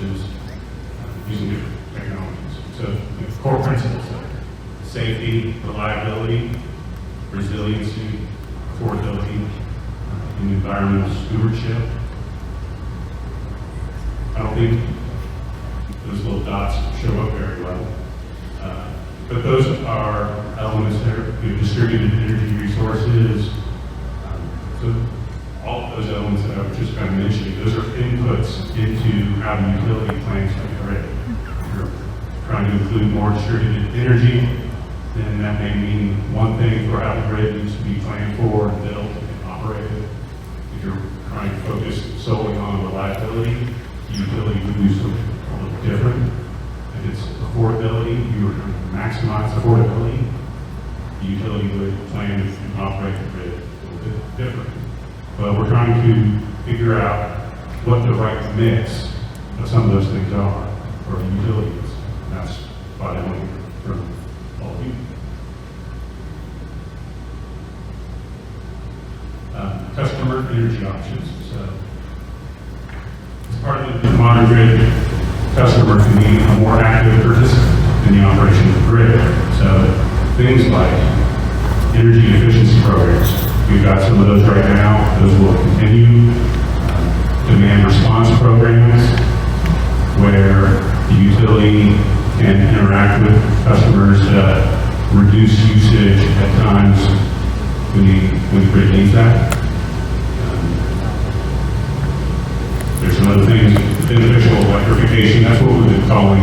resources using different technologies. So the core principles there: safety, reliability, resiliency, affordability, and environmental stewardship. I don't think those little dots show up very well. But those are elements that are distributed energy resources. So all of those elements that I was just kind of mentioning, those are inputs into how the utility plans the grid. If you're trying to include more distributed energy, then that may mean one thing for how the grid needs to be planned for and built and operated. If you're trying to focus solely on reliability, the utility would do something a little different. If it's affordability, you are trying to maximize affordability, the utility would plan and operate the grid a little bit different. But we're trying to figure out what the right mix of some of those things are for the utilities. And that's what I want to hear from all of you. Customer energy options. So, as part of the modern grid, customer can be a more active participant in the operation of the grid. So, things like energy efficiency programs. We've got some of those right now. Those will continue. Demand response programs, where the utility can interact with customers, reduce usage at times when the grid needs that. There's some other things, beneficial electrification. That's what we've been calling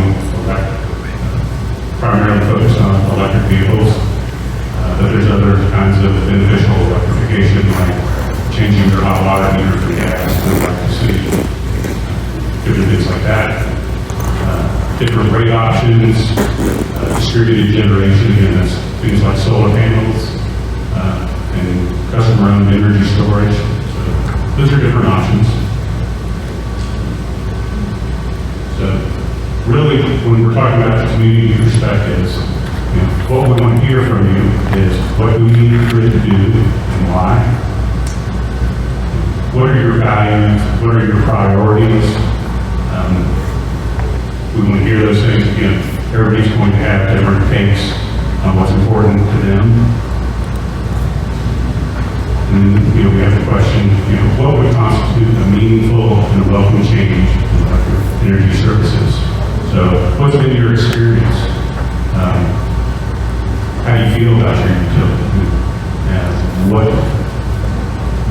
primarily focused on electric vehicles. But there's other kinds of beneficial electrification, like changing your hot water meter for gas, like the city, different things like that. Different rate options, distributed generation, again, that's things like solar panels, and customer-owned energy storage. So those are different options. So really, when we're talking about the community perspectives, what we want to hear from you is what do we need the grid to do and why? What are your values? What are your priorities? We want to hear those things. Again, everybody's going to have different takes on what's important to them. And then, we have the question, what would constitute a meaningful and welcome change in electric energy services? So, what's been your experience? How do you feel about your utility? And what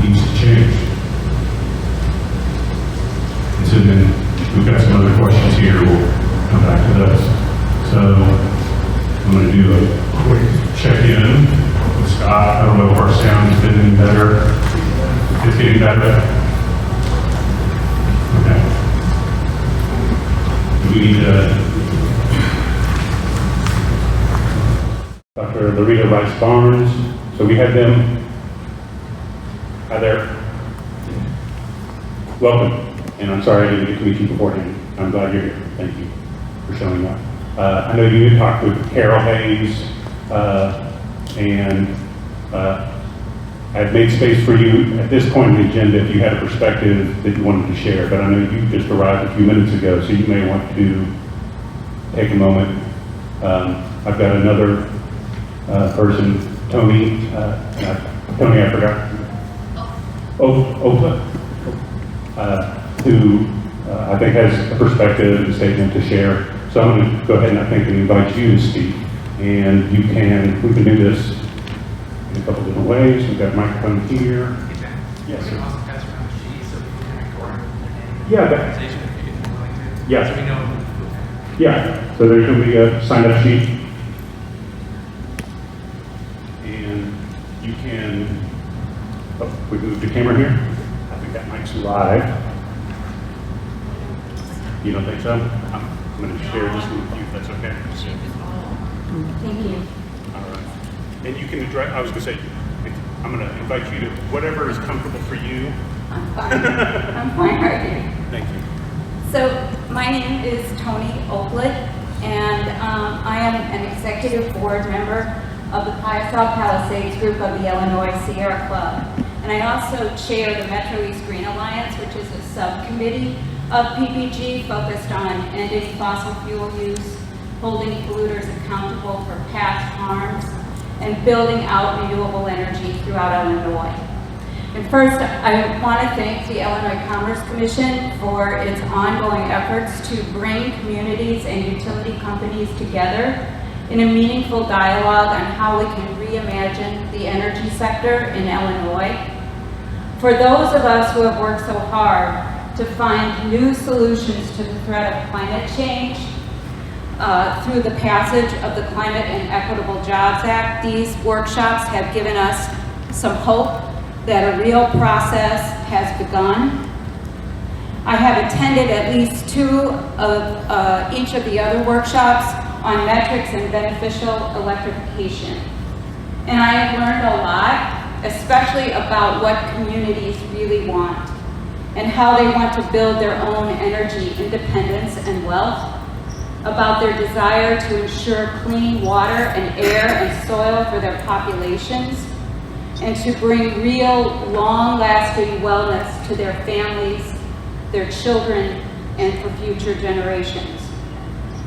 needs to change? And so then we've got some other questions here. We'll come back to those. So I'm going to do a quick check-in with Scott. I don't know if our sound has been any better. It's getting better. Okay. We need to Dr. Larita Rice Barnes. So we have them. Hi there. Welcome. And I'm sorry I didn't get to meet you beforehand. I'm glad you're here. Thank you for showing up. I know you talked with Carol Hayes, and I've made space for you at this point in the agenda if you had a perspective that you wanted to share, but I know you just arrived a few minutes ago, so you may want to take a moment. I've got another person, Tony, Tony, I forgot. Opa, who I think has a perspective and a statement to share. So I'm going to go ahead and I think invite you to speak. And we can do this in a couple different ways. We've got a microphone here. Yes, sir. Yeah, yeah. Yeah, so there's going to be a sign-up sheet. And you can, we move the camera here. I think that mic's live. You don't think so? I'm going to share this with you if that's okay. Thank you. All right. And you can address, I was going to say, I'm going to invite you to whatever is comfortable for you. I'm fine. I'm fine right here. Thank you. So my name is Tony Oakland, and I am an executive board member of the Piasaw Palisades group of the Illinois Sierra Club. And I also chair the Metro East Green Alliance, which is a subcommittee of PPG focused on ending fossil fuel use, holding polluters accountable for past harms, and building out renewable energy throughout Illinois. And first, I want to thank the Illinois Commerce Commission for its ongoing efforts to bring communities and utility companies together in a meaningful dialogue on how we can reimagine the energy sector in Illinois. For those of us who have worked so hard to find new solutions to the threat of climate change through the passage of the Climate and Equitable Jobs Act, these workshops have given us some hope that a real process has begun. I have attended at least 2 of each of the other workshops on metrics and beneficial electrification. And I have learned a lot, especially about what communities really want and how they want to build their own energy independence and wealth, about their desire to ensure clean water and air and soil for their populations, and to bring real, long-lasting wellness to their families, their children, and for future generations.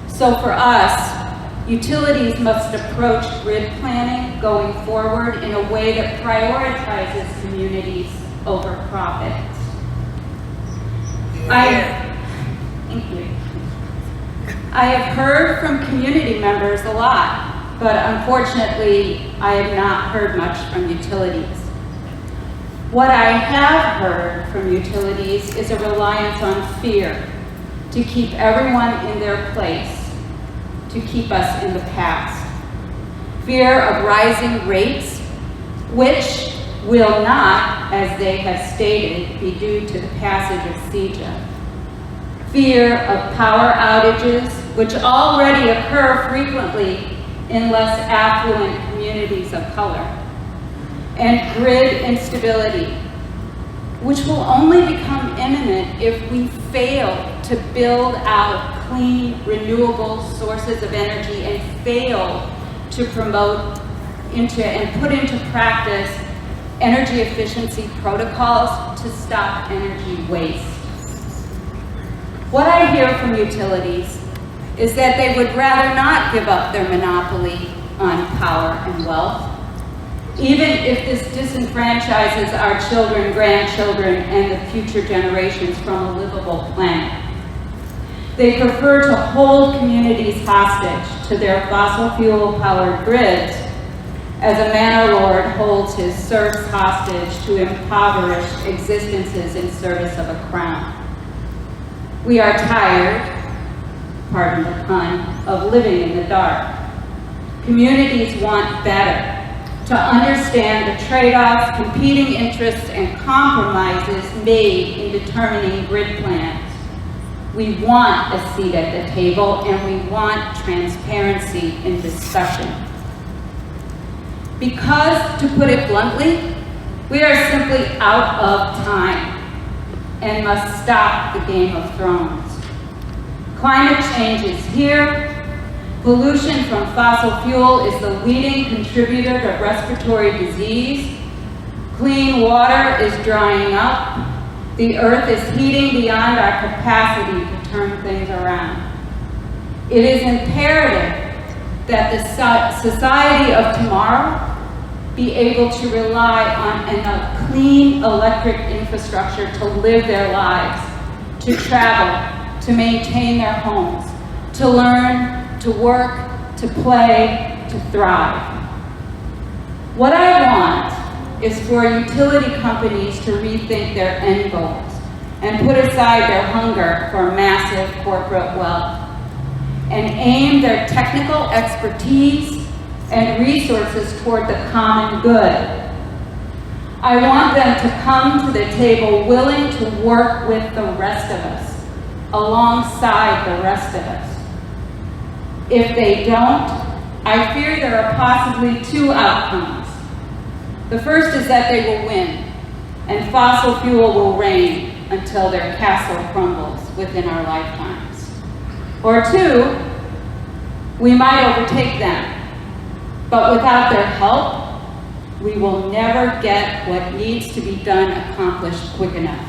So for us, utilities must approach grid planning going forward in a way that prioritizes communities over profits. Thank you. I have heard from community members a lot, but unfortunately, I have not heard much from utilities. What I have heard from utilities is a reliance on fear to keep everyone in their place, to keep us in the past. Fear of rising rates, which will not, as they have stated, be due to the passage of CEJA. Fear of power outages, which already occur frequently in less affluent communities of color. And grid instability, which will only become imminent if we fail to build out clean, renewable sources of energy and fail to promote and put into practice energy efficiency protocols to stop energy waste. What I hear from utilities is that they would rather not give up their monopoly on power and wealth, even if this disenfranchises our children, grandchildren, and the future generations from a livable planet. They prefer to hold communities hostage to their fossil fuel-powered grids as a manor lord holds his serfs hostage to impoverished existences in service of a crown. We are tired, pardon the pun, of living in the dark. Communities want better, to understand the trade-offs, competing interests, and compromises made in determining grid plans. We want a seat at the table, and we want transparency in discussion. Because, to put it bluntly, we are simply out of time and must stop the Game of Thrones. Climate change is here. Pollution from fossil fuel is the leading contributor to respiratory disease. Clean water is drying up. The earth is heating beyond our capacity to turn things around. It is imperative that the society of tomorrow be able to rely on a clean electric infrastructure to live their lives, to travel, to maintain their homes, to learn, to work, to play, to thrive. What I want is for utility companies to rethink their end goals and put aside their hunger for massive corporate wealth and aim their technical expertise and resources toward the common good. I want them to come to the table willing to work with the rest of us, alongside the rest of us. If they don't, I fear there are possibly 2 outcomes. The first is that they will win, and fossil fuel will reign until their castle crumbles within our lifetimes. Or 2, we might overtake them, but without their help, we will never get what needs to be done accomplished quick enough.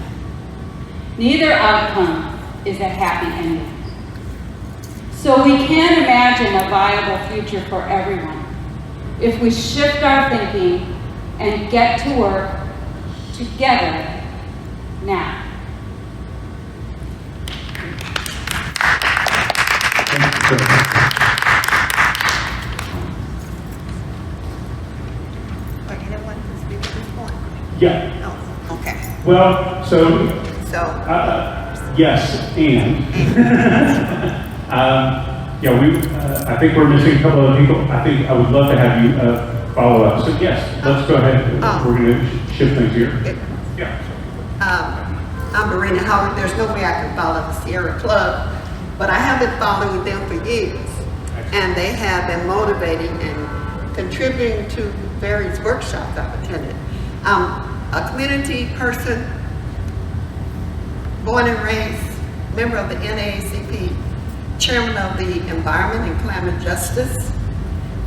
Neither outcome is a happy ending. So we can imagine a viable future for everyone if we shift our thinking and get to work together now. Anyone can speak at this point? Yeah, No, okay. well, so, So, yes, and. Yeah, I think we're missing a couple of people. I think I would love to have you follow up. So yes, let's go ahead. We're going to shift things here. Yeah. I'm Marina Howard. There's no way I can follow the Sierra Club, but I have been following them for years. And they have been motivating and contributing to various workshops I've attended. I'm a community person, born and raised, member of the NAACP, chairman of the Environment and Climate Justice.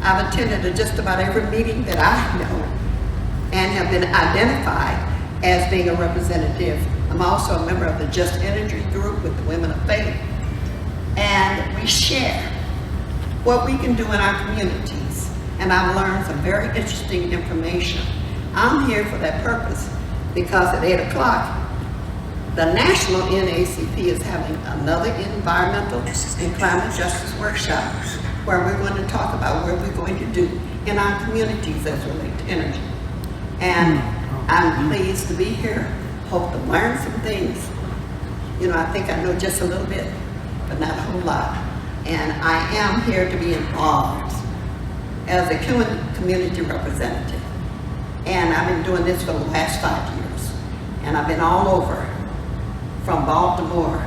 I've attended just about every meeting that I know and have been identified as being a representative. I'm also a member of the Just Energy group with the Women of Faith. And we share what we can do in our communities. And I've learned some very interesting information. I'm here for that purpose because at 8 o'clock, the National NAACP is having another environmental and climate justice workshop where we're going to talk about what we're going to do in our communities as related to energy. And I'm pleased to be here. Hope to learn some things. You know, I think I know just a little bit, but not a whole lot. And I am here to be involved as a community representative. And I've been doing this for the last 5 years. And I've been all over from Baltimore,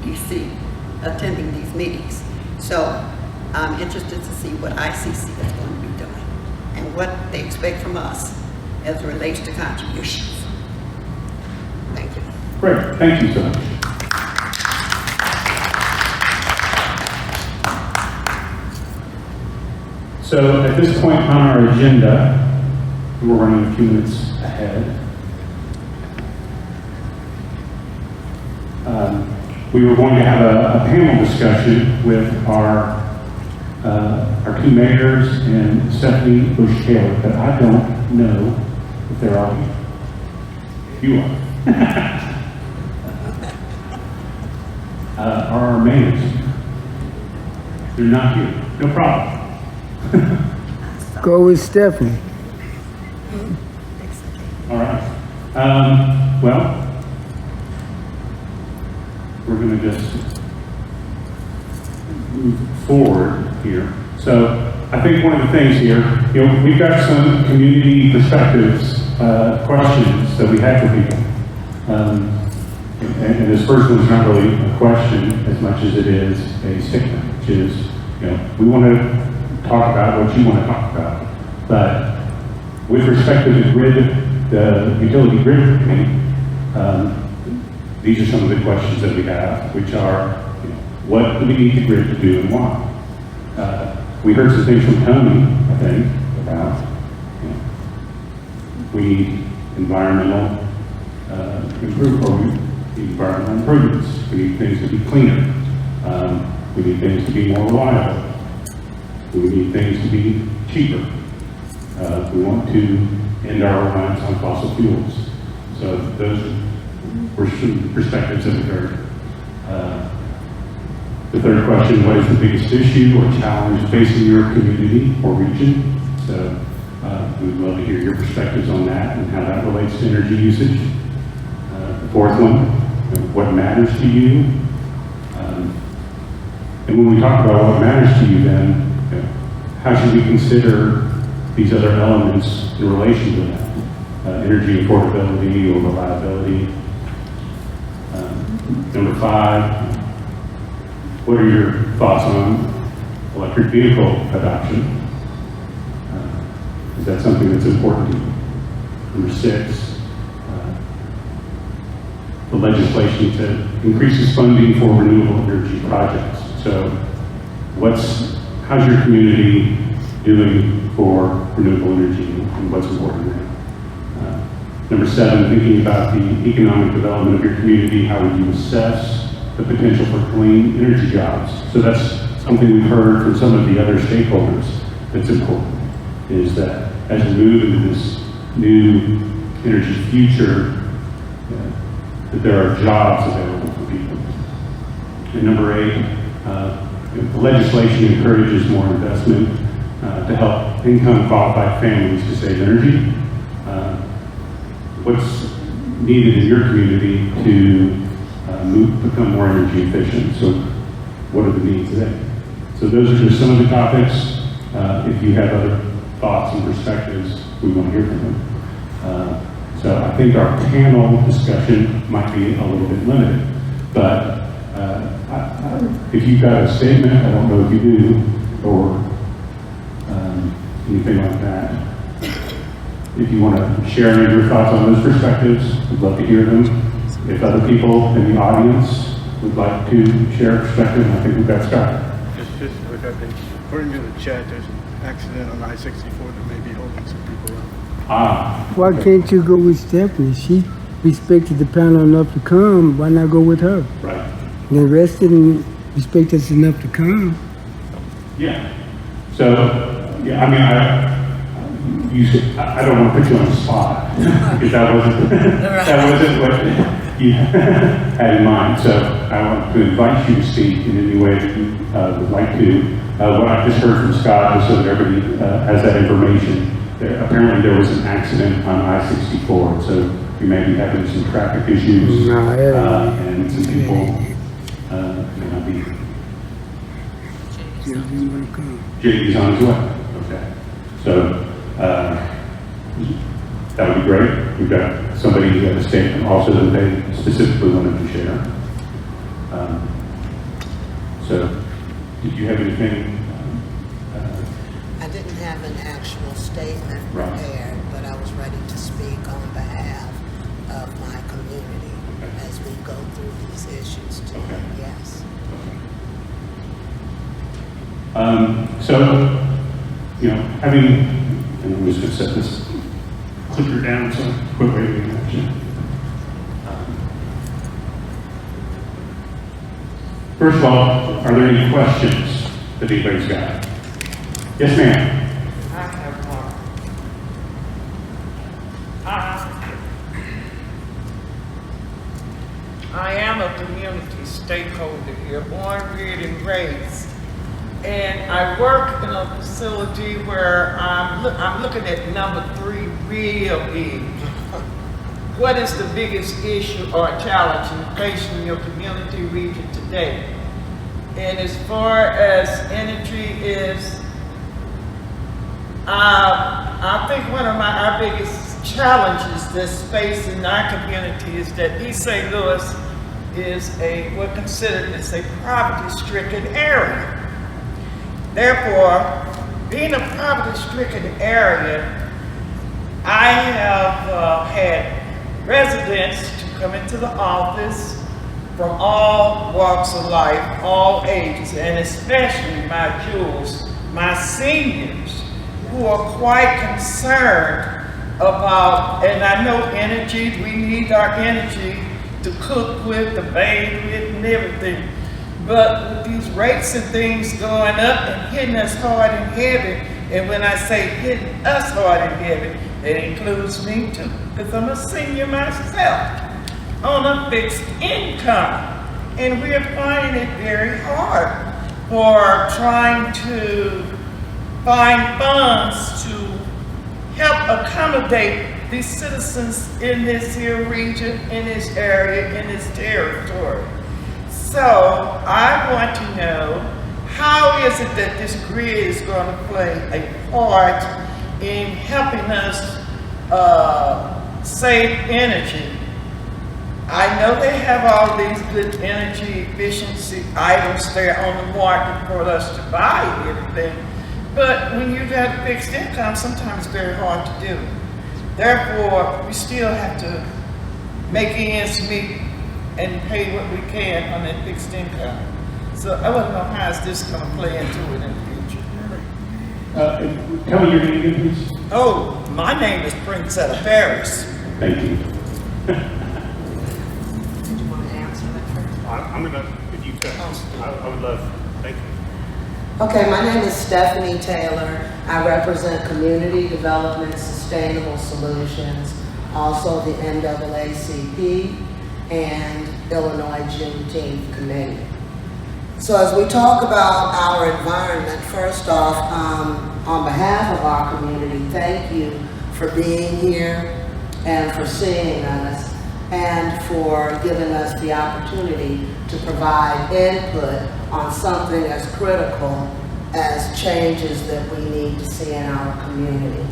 DC, attending these meetings. So I'm interested to see what ICC is going to be doing and what they expect from us as it relates to contributions. Thank you. Great, thank you so much. So at this point on our agenda, we're running a few minutes ahead. We were going to have a panel discussion with our two mayors and Stephanie Bush-Taylor, but I don't know if they're all here. You are. Are our mayors here? They're not here. No problem. Go with Stephanie. All right. Well, we're going to just move forward here. So I think one of the things here, you know, we've got some community perspectives, questions that we had for people. And this first one's not really a question as much as it is a statement, which is, you know, we want to talk about what you want to talk about. But with respect to the grid, the utility grid committee, these are some of the questions that we have, which are, you know, what do we need the grid to do and why? We heard some things from Tony, I think, about, you know, we need environmental improvements. We need things to be cleaner. We need things to be more reliable. We need things to be cheaper. We want to end our reliance on fossil fuels. So those were some perspectives that we heard. The third question, what is the biggest issue or challenge facing your community or region? So we'd love to hear your perspectives on that and how that relates to energy usage. The fourth one, what matters to you? And when we talk about what matters to you, then how should we consider these other elements in relation to that? Energy affordability or reliability. Number 5, what are your thoughts on electric vehicle adoption? Is that something that's important to you? Number 6, the legislation that increases funding for renewable energy projects. So how's your community doing for renewable energy and what's important there? Number 7, thinking about the economic development of your community, how would you assess the potential for clean energy jobs. So that's something we've heard from some of the other stakeholders that's important, is that as we move into this new energy future, that there are jobs available for people. And number 8, the legislation encourages more investment to help income qualified families to save energy. What's needed in your community to become more energy efficient? So what are the needs there? So those are just some of the topics. If you have other thoughts and perspectives, we want to hear from them. So I think our panel discussion might be a little bit limited, but if you've got a statement, I don't know if you do, or anything like that. If you want to share any of your thoughts on those perspectives, we'd love to hear them. If other people in the audience would like to share a perspective, I think we've got Scott. Just look at the, according to the chat, there's an accident on I-64 that may be holding some people up. Why can't you go with Stephanie? She respected the panel enough to come. Why not go with her? Right. The rest didn't respect us enough to come. Yeah. So, yeah, I mean, I don't want to put you on the spot because that wasn't what you had in mind. So I want to invite you to speak in any way that you would like to. What I just heard from Scott, just so that everybody has that information, apparently there was an accident on I-64, so you may be having some traffic issues and some people may not be. JD's on his way. Okay. So that would be great. We've got somebody who had a statement also that they specifically wanted to share. So, did you have anything? I didn't have an actual statement prepared, but I was ready to speak on behalf of my community as we go through these issues too. Okay. Yes. So, you know, having, and I'm just going to set this clicker down so quit waving at you. First of all, are there any questions that anybody's got? Yes, ma'am. I have one. I am a community stakeholder here, born, reared, and raised. And I work in a facility where I'm looking at number 3 real big. What is the biggest issue or challenge you face in your community region today? And as far as energy is, I think one of our biggest challenges that's facing our community is that East St. Louis is what's considered as a poverty-stricken area. Therefore, being a poverty-stricken area, I have had residents to come into the office from all walks of life, all ages, and especially my jewels, my seniors, who are quite concerned about, and I know energy, we need our energy to cook with, to bathe with, and everything. But with these rates and things going up and hitting us hard and heavy, and when I say hitting us hard and heavy, it includes me too, because I'm a senior myself on a fixed income. And we're finding it very hard for trying to find funds to help accommodate these citizens in this here region, in this area, in this territory. So I want to know, how is it that this grid is going to play a part in helping us save energy? I know they have all these good energy efficiency items there on the market for us to buy and everything, but when you've got a fixed income, sometimes it's very hard to do. Therefore, we still have to make ends meet and pay what we can on that fixed income. So I want to know how is this going to play into it in the future. Tell me your name again, please. Oh, my name is Princetta Ferris. Thank you. Did you want to answer that first? I'm gonna, if you could, I would love, thank you. Okay, my name is Stephanie Taylor. I represent Community Development Sustainable Solutions, also the NAACP and Illinois Juneteenth Committee. So as we talk about our environment, first off, on behalf of our community, thank you for being here and for seeing us and for giving us the opportunity to provide input on something as critical as changes that we need to see in our community.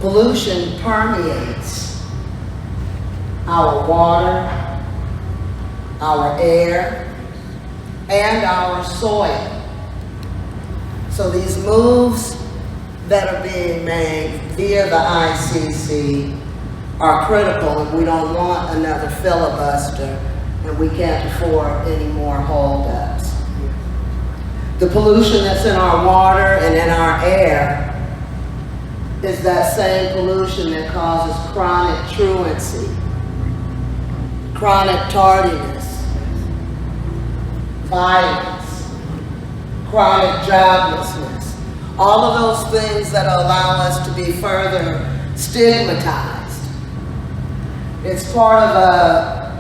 Pollution permeates our water, our air, and our soil. So these moves that are being made via the ICC are critical, and we don't want another filibuster, and we can't afford any more holdups. The pollution that's in our water and in our air is that same pollution that causes chronic truancy, chronic tardiness, violence, chronic joblessness, all of those things that allow us to be further stigmatized. It's part of an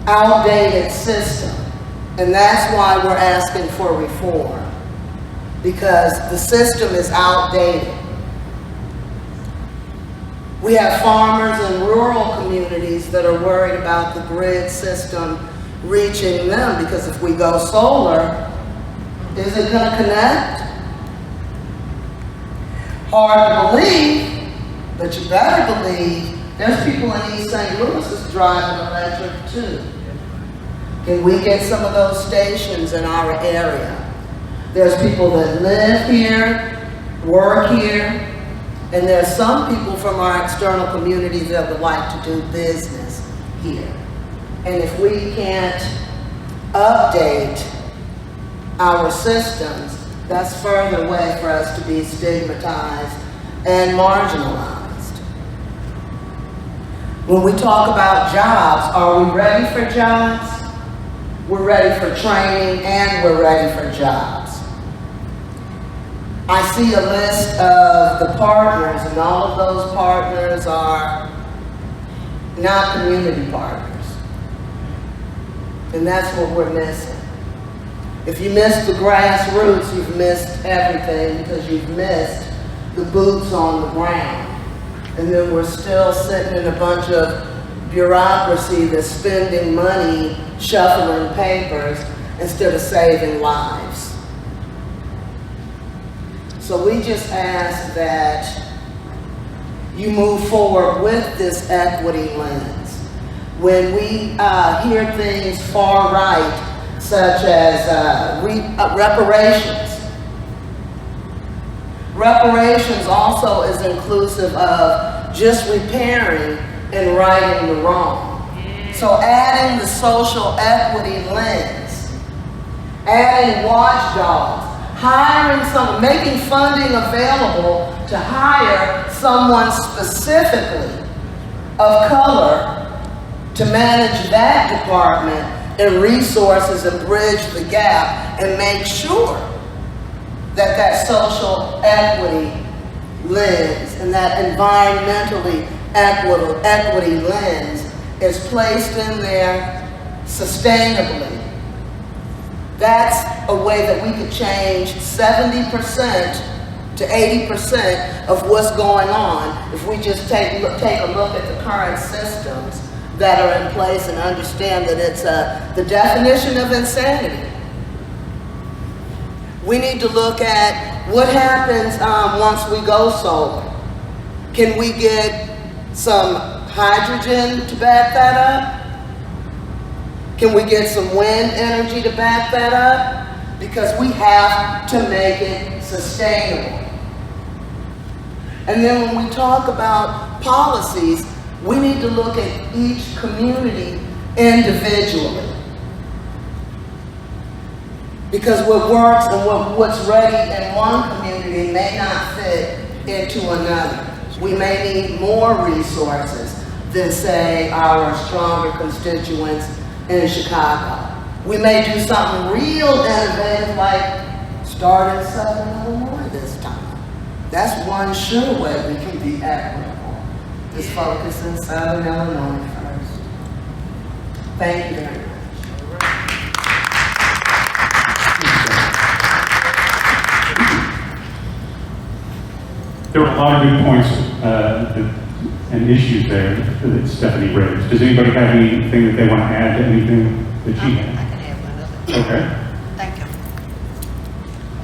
outdated system, and that's why we're asking for reform, because the system is outdated. We have farmers in rural communities that are worried about the grid system reaching them, because if we go solar, is it going to connect? Hard to believe, but you better believe there's people in East St. Louis that's driving electric too. Can we get some of those stations in our area? There's people that live here, work here, and there's some people from our external communities that would like to do business here. And if we can't update our systems, that's further way for us to be stigmatized and marginalized. When we talk about jobs, are we ready for jobs? We're ready for training and we're ready for jobs. I see a list of the partners, and all of those partners are not community partners. And that's what we're missing. If you missed the grassroots, you've missed everything, because you've missed the boots on the ground. And then we're still sitting in a bunch of bureaucracy that's spending money shuffling papers instead of saving lives. So we just ask that you move forward with this equity lens. When we hear things far right, such as reparations. Reparations also is inclusive of just repairing and righting the wrong. So adding the social equity lens, adding watchdogs, hiring someone, making funding available to hire someone specifically of color to manage that department and resources and bridge the gap and make sure that that social equity lens and that environmentally equity lens is placed in there sustainably. That's a way that we could change 70% to 80% of what's going on if we just take a look at the current systems that are in place and understand that it's the definition of insanity. We need to look at what happens once we go solar. Can we get some hydrogen to back that up? Can we get some wind energy to back that up? Because we have to make it sustainable. And then when we talk about policies, we need to look at each community individually. Because what works and what's ready in one community may not fit into another. We may need more resources. than say our stronger constituents in Chicago. We may do something real innovative like start in Southern Illinois this time. That's one sure way we can be equitable, is focus in Southern Illinois first. Thank you very much. There were a lot of good points and issues there that Stephanie raised. Does anybody have anything that they want to add to anything that she had? I can add one other. Okay. Thank you.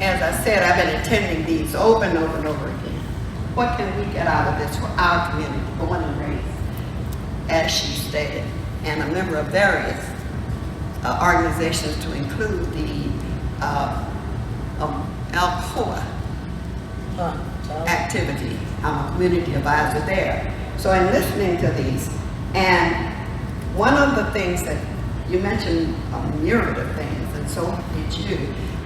As I said, I've been attending these over and over and over again. What can we get out of this for our community, born and raised, as she stated, and a member of various organizations to include the Alcoa activity. I'm a community advisor there. So in listening to these, and one of the things that you mentioned, a myriad of things, and so did you,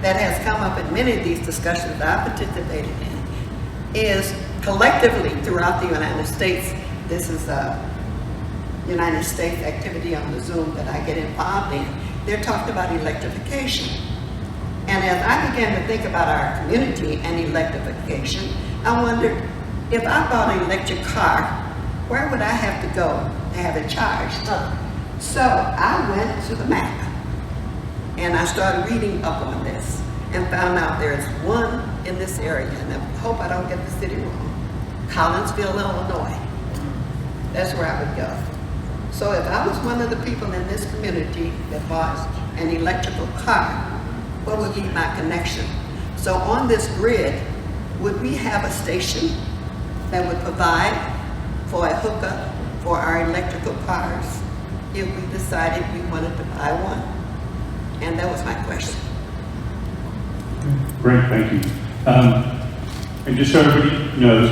that has come up in many of these discussions that I participated in, is collectively throughout the United States, this is a United States activity on the Zoom that I get involved in, they're talking about electrification. And as I began to think about our community and electrification, I wondered, if I bought an electric car, where would I have to go to have it charged? So I went to the map and I started reading up on this and found out there's one in this area, and I hope I don't get the city wrong, Collinsville, Illinois. That's where I would go. So if I was one of the people in this community that bought an electrical car, what would be my connection? So on this grid, would we have a station that would provide for a hookup for our electrical cars if we decided we wanted to buy one? And that was my question. Great, thank you. And just so everybody knows,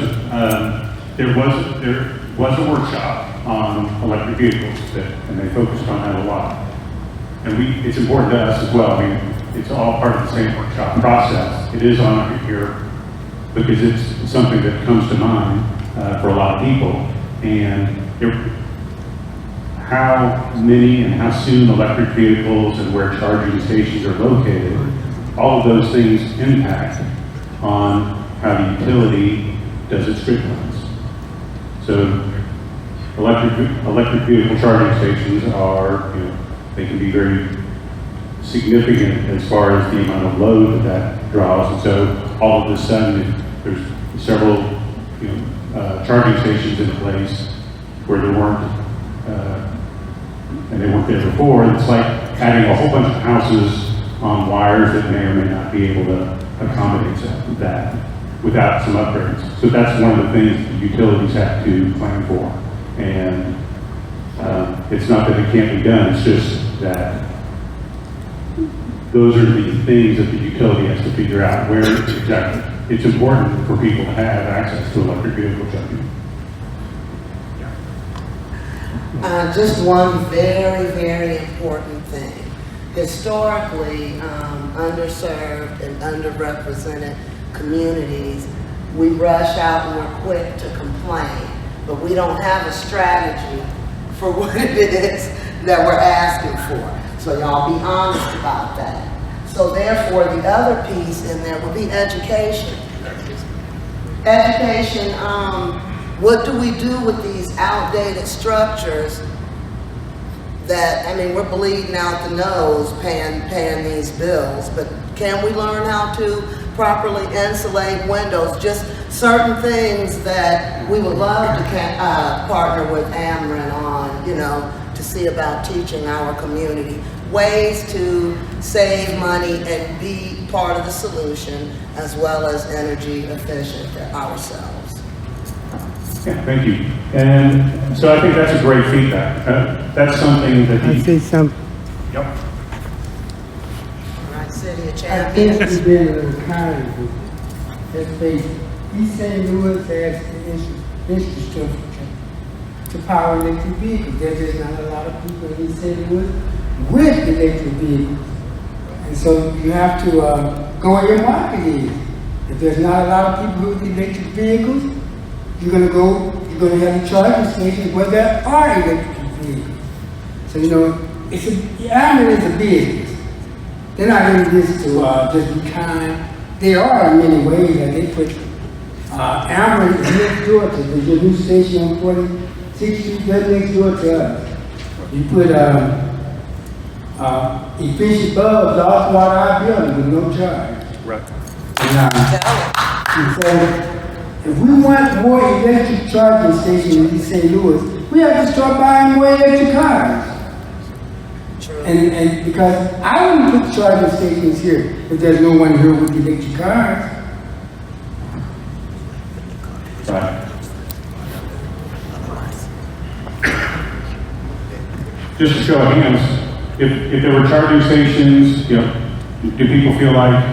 there was a workshop on electric vehicles and they focused on that a lot. And it's important to us as well. I mean, it's all part of the same workshop process. It is on here because it's something that comes to mind for a lot of people. And how many and how soon electric vehicles and where charging stations are located, all of those things impact on how the utility does its grid lines. So electric vehicle charging stations are, they can be very significant as far as the amount of load that draws. And so all of a sudden, there's several charging stations in place where there weren't, and they weren't there before. It's like adding a whole bunch of houses on wires that may or may not be able to accommodate that without some upgrades. So that's one of the things the utilities have to plan for. And it's not that it can't be done, it's just that those are the things that the utility has to figure out where exactly. It's important for people to have access to electric vehicle charging. Just one very, very important thing. Historically, underserved and underrepresented communities, we rush out and we're quick to complain, but we don't have a strategy for what it is that we're asking for. So y'all be honest about that. So therefore, the other piece in there would be education. Education, what do we do with these outdated structures that, I mean, we're bleeding out the nose paying these bills, but can we learn how to properly insulate windows? Just certain things that we would love to partner with Ameren on, to see about teaching our community ways to save money and be part of the solution as well as energy efficient ourselves. Yeah, thank you. And so I think that's a great feedback. That's something that I say something. Yep. All right, City of I think Champions. we've been a little kind with it. Let's face it. East St. Louis has the infrastructure to power electric vehicles. There's just not a lot of people in East St. Louis with electric vehicles. And so you have to go where your market is. If there's not a lot of people with electric vehicles, you're gonna you're going to have the charging stations where there are electric vehicles. So, you know, Ameren is a business. They're not in this to just be kind. They are in many ways that they put Ameren is next door to the new station on 46th Street, that's next door to us. You put efficient bulbs all throughout our building with no charge. Right. And so, if we want more electric charging stations in St. Louis, we have to start buying more electric cars. And because I wouldn't put charging stations here if there's no one here with electric cars. Right. Just to show of hands, if there were charging stations, you know, do people feel like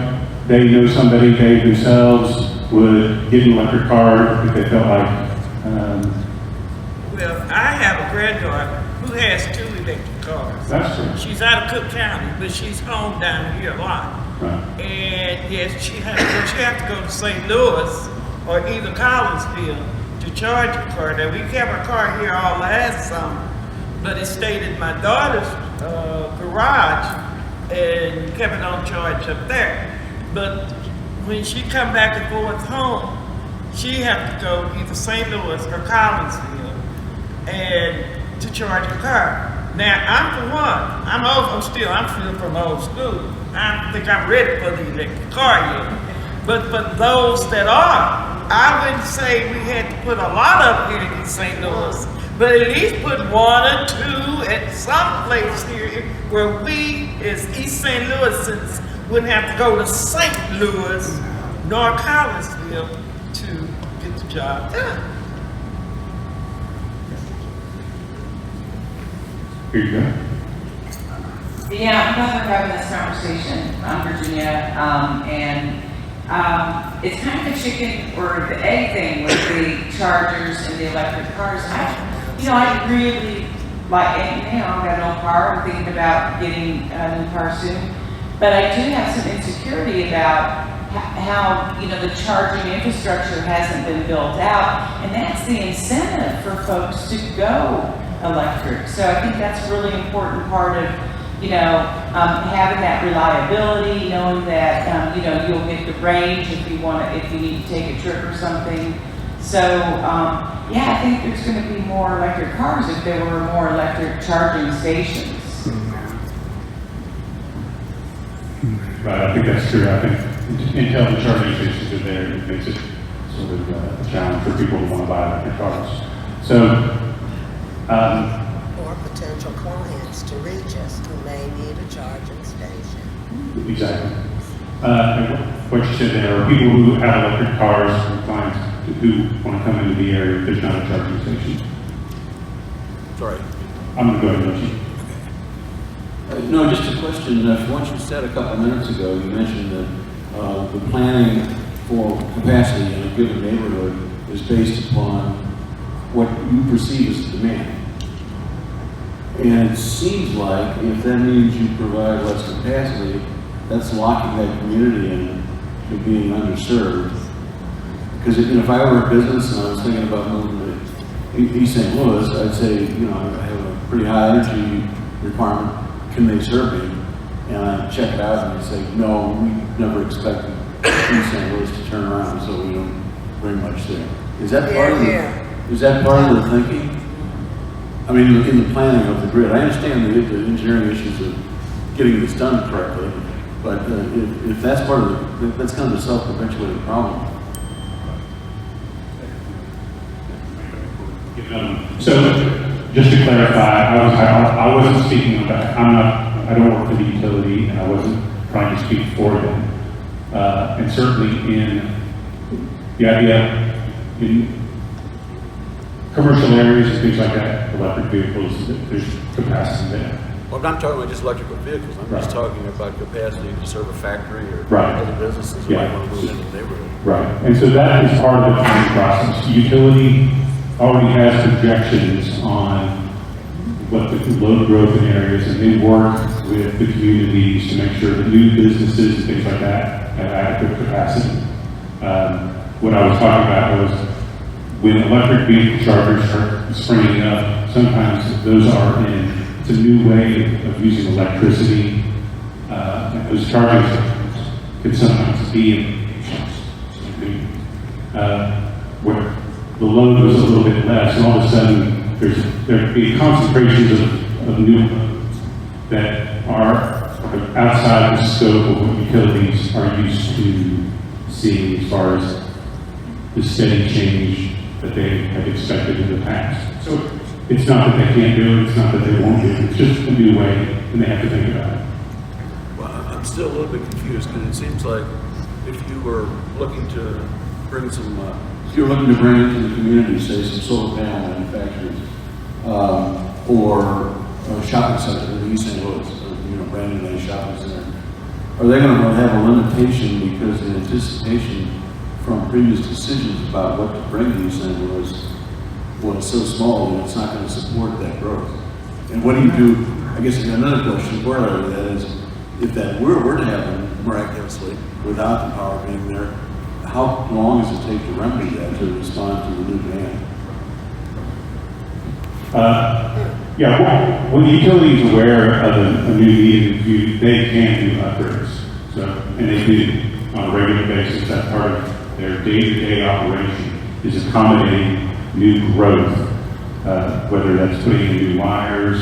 they know somebody, they themselves would get an electric car if they felt like? Well, I have a granddaughter who has 2 electric cars. That's true. She's out of Cook County, but she's home down here a lot. Right. And yes, she has to go to St. Louis or either Collinsville to charge her car. Now, we kept her car here all last summer, but it stayed in my daughter's garage and kept it on charge up there. But when she come back and forth home, she have to go either St. Louis or Collinsville and to charge her car. Now, I'm for one, I'm still from old school. I don't think I'm ready for the electric car yet. But for those that are, I wouldn't say we had to put a lot up here in St. Louis, but at least put 1 or 2 at some place here where we as East St. Louisans wouldn't have to go to St. Louis nor Collinsville to get the job done. Here you go. Yeah, I'm glad we're having this conversation. I'm Virginia, and it's kind of the chicken or the egg thing with the chargers and the electric cars. I really like, and I've got an old car. I'm thinking about getting a new car soon, but I do have some insecurity about how the charging infrastructure hasn't been built out, and that's the incentive for folks to go electric. So I think that's a really important part of having that reliability, knowing that you'll get the range if you need to take a trip or something. So I think there's going to be more electric cars if there were more electric charging stations. Right, I think that's true. I think until the charging stations are there, it makes it sort of a challenge for people who want to buy electric cars. So, Or potential clients to reach us who may need a charging station. exactly. And what you said there are people who have electric cars and clients who want to come into the area if there's not a charging station. Sorry. I'm going to go ahead and let you. No, just a question. What you said a couple minutes ago, you mentioned that the planning for capacity in a given neighborhood is based upon what you perceive as the demand. And it seems like if that means you provide less capacity, that's locking that community in to being underserved. Because if I were a business and I was thinking about moving to East St. Louis, I'd say, I have a pretty high energy requirement. Can they serve me? And I check it out and they say, no, we never expected East St. Louis to turn around, so we don't bring much there. Is that part of the thinking? I mean, in the planning of the grid, I understand the engineering issues of getting this done correctly, but if that's part of that's kind of a self-perpetuating problem. So, just to clarify, I wasn't speaking about, I don't work for the utility, and I wasn't trying to speak for them. And certainly in the idea, in commercial areas and things like that, electric vehicles, there's capacity there. Well, I'm not talking about just electrical vehicles. I'm just talking about capacity to serve a factory or other businesses who might want to move into the neighborhood. Right, and so that is part of the planning process. Utility already has projections on what the load growth in areas, and they work with the communities to make sure that new businesses and things like that have adequate capacity. What I was talking about was when electric vehicle chargers start springing up, sometimes those are it's a new way of using electricity. Those charging stations can sometimes be in where the load was a little bit less, and all of a sudden there be concentrations of new loads that are outside the scope of what utilities are used to seeing as far as the steady change that they have expected in the past. So it's not that they can't do it, it's not that they won't do it, it's just a new way, and they have to think about it. Well, I'm still a little bit confused, because it seems like if you were looking to bring some, if you're looking to bring into the community, say, some solar panel manufacturers, or a shopping center in East St. Louis, brand new shopping center, are they going to have a limitation because the anticipation from previous decisions about what to bring to East St. Louis was so small that it's not going to support that growth? And what do you do? I guess another question corollary to that is, if that were to happen miraculously without the power being there, how long does it take to remedy that, to respond to the new demand? Yeah, well, when the utility is aware of a new need, they can do upgrades. So, and they do on a regular basis. That's part of their day-to-day operation, is accommodating new growth, whether that's putting in new wires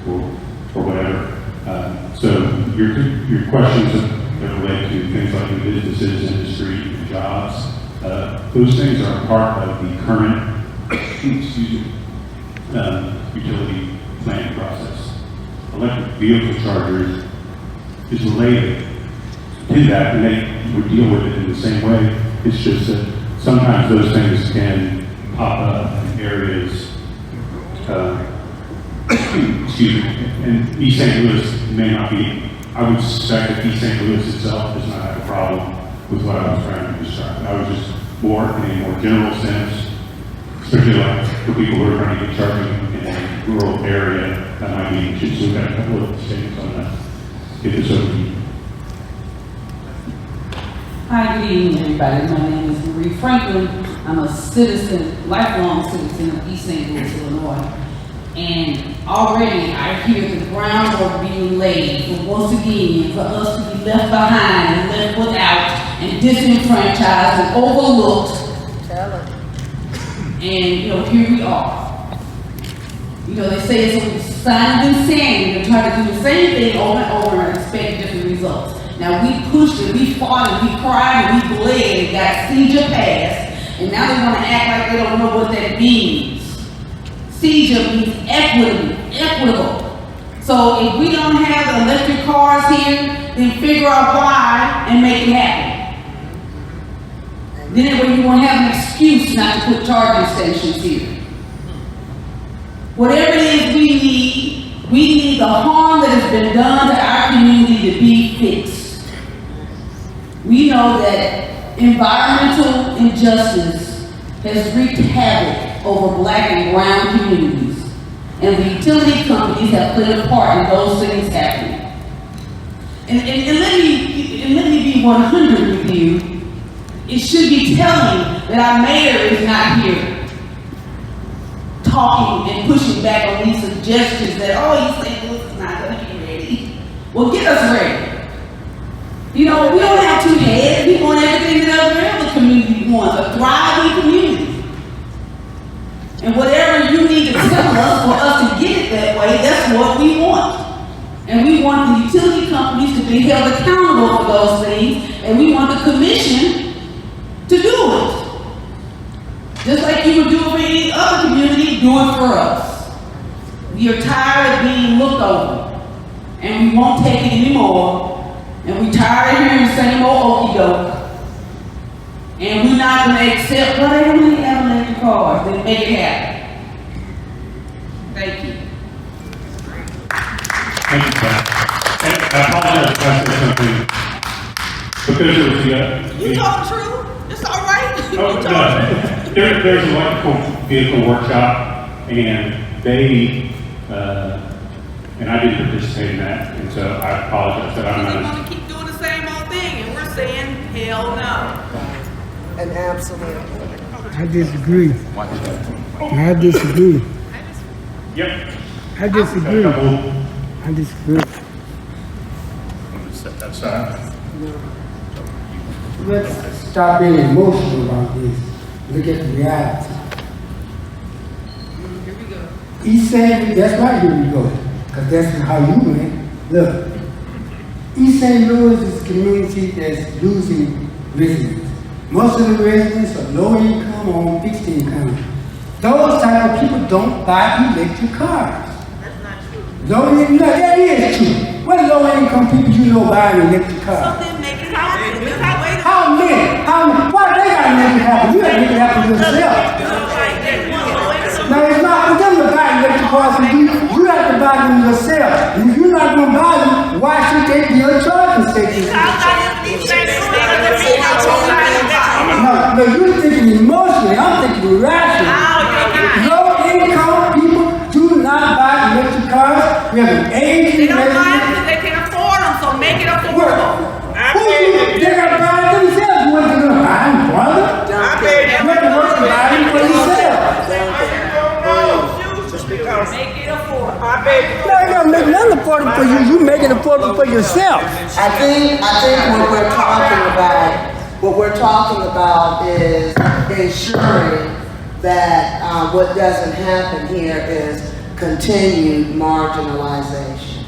or whatever. So your questions that relate to things like the businesses, industry, and jobs, those things are part of the current, utility planning process. Electric vehicle chargers is related to that, and they would deal with it in the same way. It's just that sometimes those things can pop up in areas, excuse me, and East St. Louis may not be, I would suspect that East St. Louis itself does not have a problem with what I was trying to describe. I was just more in a more general sense, especially like for people who are trying to get charging in a rural area, that might be interesting. So we've got a couple of statements on that. Get this over to you. Hi, good evening, everybody. My name is Marie Franklin. I'm a citizen, lifelong citizen of East St. Louis, Illinois. And already I hear the groundwork being laid for once again for us to be left behind and left without and disenfranchised and overlooked. And, here we are. They say it's a sign of insanity to try to do the same thing over and over and expect different results. Now, we pushed it, we fought it, we cried, and we bled, and got seizure passed, and now they want to act like they don't know what that means. Seizure means equitable. So if we don't have electric cars here, then figure out why and make it happen. Then that way you won't have an excuse not to put charging stations here. Whatever it is we need the harm that has been done to our community to be fixed. We know that environmental injustice has wreaked havoc over Black and brown communities, and the utility companies have played a part in those things happening. And let me be 100 with you. It should be telling that our mayor is not here talking and pushing back on these suggestions that, East St. Louis is not going to be ready. Well, get us ready. We don't have two heads. We want everything that other community wants, a thriving community. And whatever you need to tell us for us to get it that way, that's what we want. And we want the utility companies to be held accountable for those things, and we want the commission to do it. Just like you would do it for any other community, do it for us. We are tired of being looked over, and we won't take it anymore. And we're tired of hearing the same old okey doke. And we're not going to accept, they only have electric cars. Then make it happen. Thank you. Thank you, Pat. And I apologize if I said something, because there was You told the truth. It's all right. There's an electrical vehicle workshop, and they, and I didn't participate in that, and so I apologize that I'm They not. want to keep doing the same old thing, and we're saying, hell no. And absolutely. I disagree. I disagree. Yep. I disagree. Couple- I disagree. I'm gonna set that aside. Let's stop being emotional about this. Look at the reality. East St. That's right, here we go. Because that's how you went. Look, East St. Louis is a community that's losing residents. Most of the residents are low income or fixed income. Those type of people don't buy electric cars. That's not true. Low income, no, that is true. What low income people you know buy an electric car? So then make it happen. You have to wait. How many? How many? Why they gotta make it happen? You gotta make it happen yourself. No, it's not for them to buy electric cars and you have to buy them yourself. And if you're not gonna buy them, why should they be a charging station? No, you're thinking emotionally, I'm thinking rationally. Low income people do not buy electric cars. We have an aging resident. They can afford them, so make it affordable. They gotta buy it themselves. You want to buy them, brother? You have to work to buy them for yourself. Make it affordable. No, you gotta make nothing affordable for you. You make it affordable for yourself. I think what we're talking about is ensuring that what doesn't happen here is continued marginalization.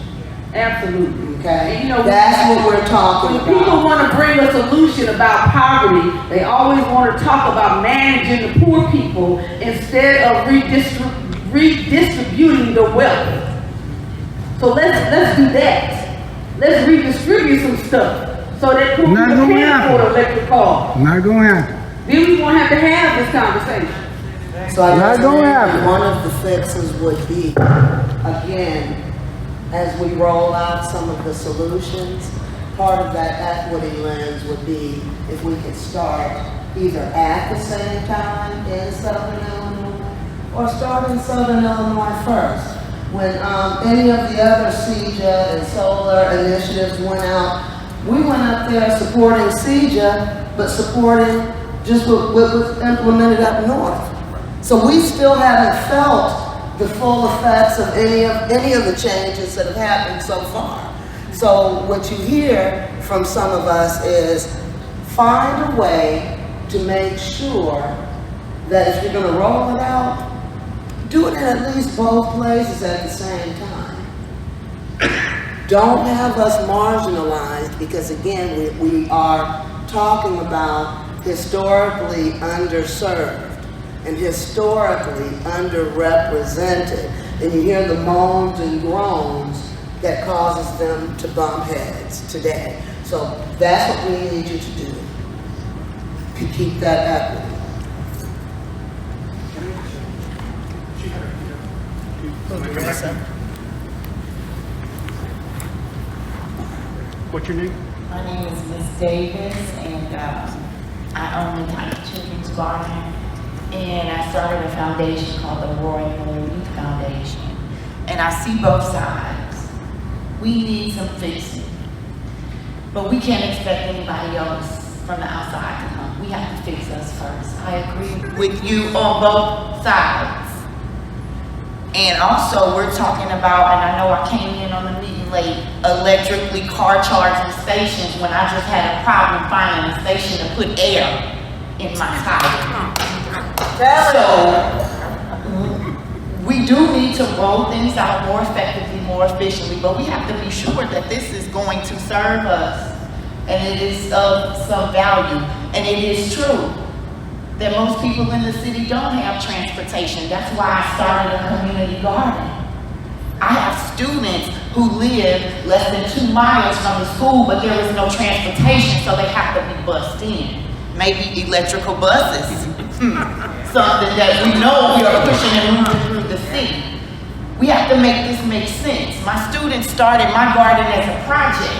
Absolutely. Okay? And you know, that's what we're talking when people about. want to bring a solution about poverty, they always want to talk about managing the poor people instead of redistributing the wealth. So let's do that. Let's redistribute some stuff so that poor Not people gonna can happen. afford electric cars. Not gonna happen. Then we won't have to have this conversation. So I Not guess gonna maybe happen. one of the fixes would be, again, as we roll out some of the solutions, part of that equity lens would be if we could start either at the same time in Southern Illinois or start in Southern Illinois first. When any of the other CEJA and solar initiatives went out, we went up there supporting CEJA, but supporting just what was implemented up north. So we still haven't felt the full effects of any of the changes that have happened so far. So what you hear from some of us is find a way to make sure that if you're gonna roll it out, do it in at least both places at the same time. Don't have us marginalized because again, we are talking about historically underserved and historically underrepresented. And you hear the moans and groans that causes them to bump heads today. So that's what we need you to do, to keep that equity. What's your name? My name is Miss Davis, and I own Untitled Children's Garden, and I started a foundation called the Roy Miller Youth Foundation. And I see both sides. We need some fixing, but we can't expect anybody else from the outside to come. We have to fix us first. I agree with you on both sides. And also, we're talking about, and I know I came in on the meeting late, electrically car charging stations when I just had a problem finding a station to put air in my tire. So, we do need to roll things out more effectively, more efficiently, but we have to be sure that this is going to serve us and it is of some value. And it is true that most people in the city don't have transportation. That's why I started a community garden. I have students who live less than 2 miles from the school, but there is no transportation, so they have to be bused in. Maybe electrical buses. Something that we know we are pushing and moving through the city. We have to make this make sense. My students started my garden as a project.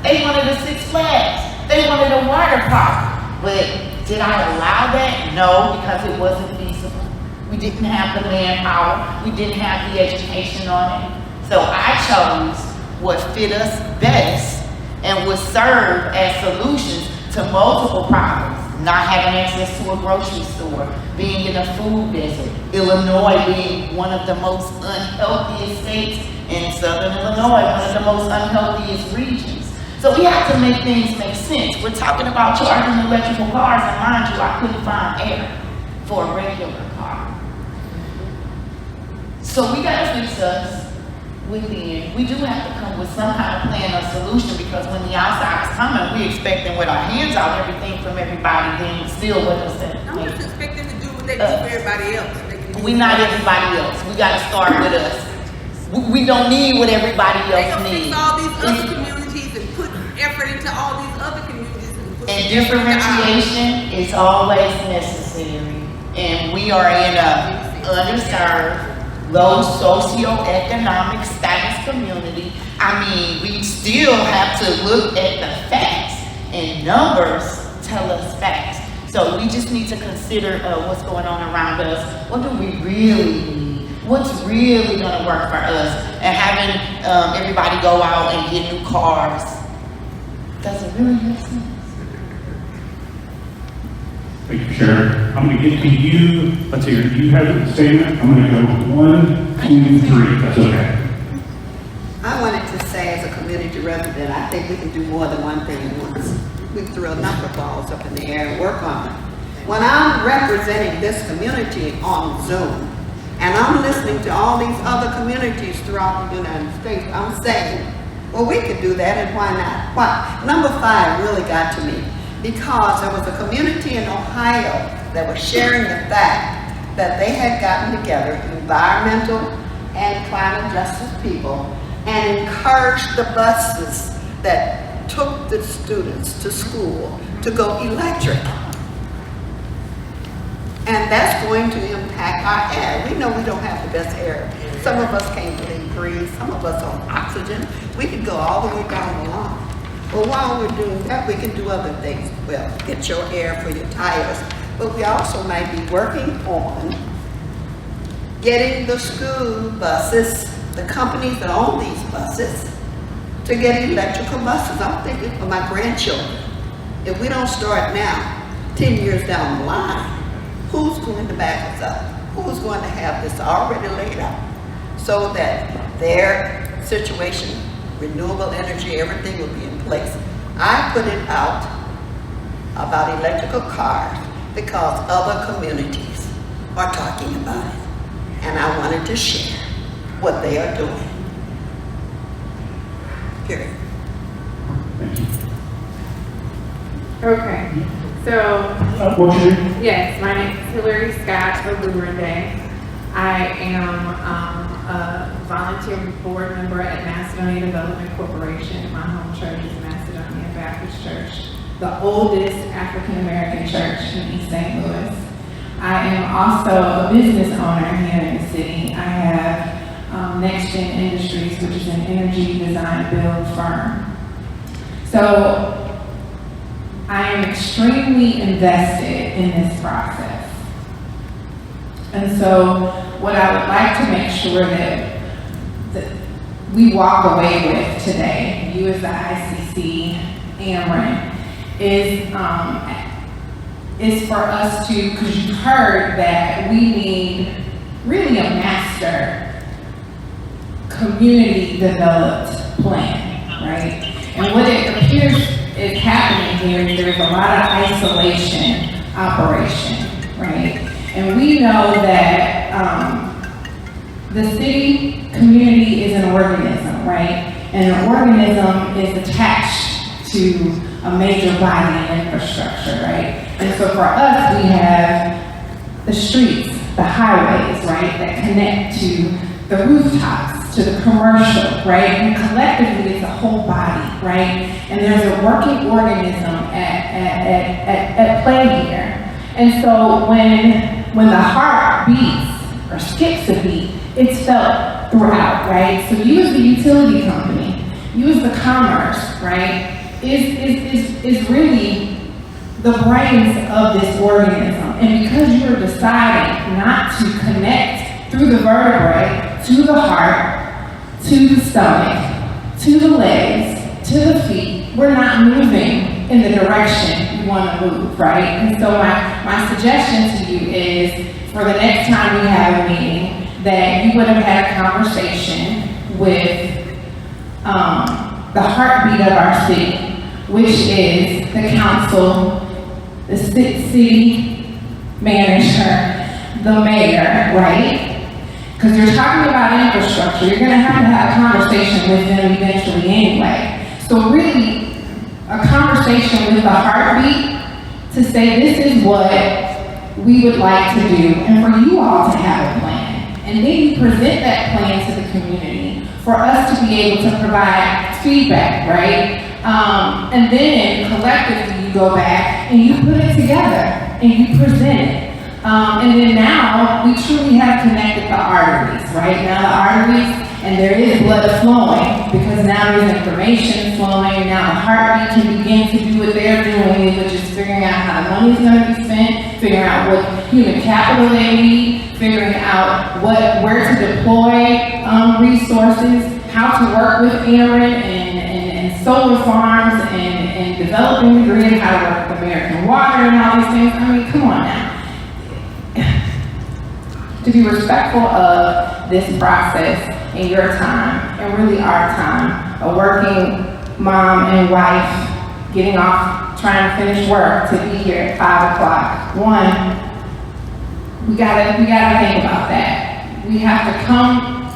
They wanted a Six Flags. They wanted a water park. But did I allow that? No, because it wasn't feasible. We didn't have the manpower. We didn't have the education on it. So I chose what fit us best and would serve as solutions to multiple problems. not having access to a grocery store, being in a food desert, Illinois being one of the most unhealthiest states, in Southern Illinois, one of the most unhealthiest regions. So we have to make things make sense. We're talking about charging electrical cars, and mind you, I couldn't find air for a regular car. So we gotta fix us within. We do have to come with some kind of plan or solution, because when the outside is coming, we expecting with our hands out everything from everybody, then still what does that I'm make? just expecting to do what they do for everybody else. We not everybody else. We gotta start with us. We don't need what everybody They else gonna fix needs. all these other communities and put effort into all these other communities and put And effort into ours. differentiation is always necessary. And we are in a underserved, low socioeconomic status community. I mean, we still have to look at the facts, and numbers tell us facts. So we just need to consider what's going on around us. What do we really need? What's really gonna work for us? And having everybody go out and get new cars, does it really make sense? Thank you, Sharon. I'm going to get to you. Let's see, you have a statement. I'm going to go 1, 2, 3. That's okay. I wanted to say, as a community resident, I think we can do more than one thing at once. We can throw a number of balls up in the air and work on them. When I'm representing this community on Zoom, and I'm listening to all these other communities throughout the United States, I'm saying, well, we could do that, and why not? Why? Number 5 really got to me, because there was a community in Ohio that was sharing the fact that they had gotten together, environmental and climate justice people, and encouraged the buses that took the students to school to go electric. And that's going to impact our air. We know we don't have the best air. Some of us can't really breathe, some of us on oxygen. We could go all the way down the line. Well, while we're doing that, we can do other things. Well, get your air for your tires, but we also might be working on getting the school buses, the companies that own these buses, to get electrical buses. I'm thinking for my grandchildren. If we don't start now, 10 years down the line, who's going to back us up? Who's going to have this already laid out so that their situation, renewable energy, everything will be in place? I put it out about electrical cars because other communities are talking about it. And I wanted to share what they are doing. Period. Thank you. Okay, so, What's your name? yes, my name is Hillary Scott of Day. I am a volunteer board member at Macedonia Development Corporation. My home church is Macedonia Baptist Church, the oldest African-American church in East St. Louis. I am also a business owner here in the city. I have Next Gen Industries, which is an energy design build firm. So I am extremely invested in this process. And so what I would like to make sure that we walk away with today, you as the ICC, Ameren, is for us to, because you've heard that we need really a master community developed plan, right? And what it appears is happening here is there's a lot of isolation operation, right? And we know that the city community is an organism, right? And an organism is attached to a major body and infrastructure, right? And so for us, we have the streets, the highways, right, that connect to the rooftops, to the commercial, right? And collectively, it's a whole body, right? And there's a working organism at play here. And so when the heart beats or skips a beat, it's felt throughout, right? So you as the utility company, you as the commerce, right, is really the brains of this organism. And because you are deciding not to connect through the vertebrae to the heart, to the stomach, to the legs, to the feet, we're not moving in the direction you want to move, right? And so my suggestion to you is, for the next time we have a meeting, that you would have had a conversation with the heartbeat of our city, which is the council, the city manager, the mayor, right? Because you're talking about infrastructure, you're going to have a conversation with them eventually anyway. So really, a conversation with the heartbeat to say this is what we would like to do, and for you all to have a plan. And then you present that plan to the community for us to be able to provide feedback, right? And then collectively you go back and you put it together and you present it. And then now we truly have connected the arteries, right? Now the arteries, and there is blood flowing because now there's information flowing. Now the heartbeat can begin to do what they're doing, which is figuring out how the money's going to be spent, figuring out what human capital they need, figuring out where to deploy resources, how to work with Ameren and solar farms and developing the grid, how to work with American Water and all these things. I mean, come on now. To be respectful of this process and your time, and really our time, a working mom and wife getting off, trying to finish work to be here at 5 o'clock. One, we gotta think about that. We have to come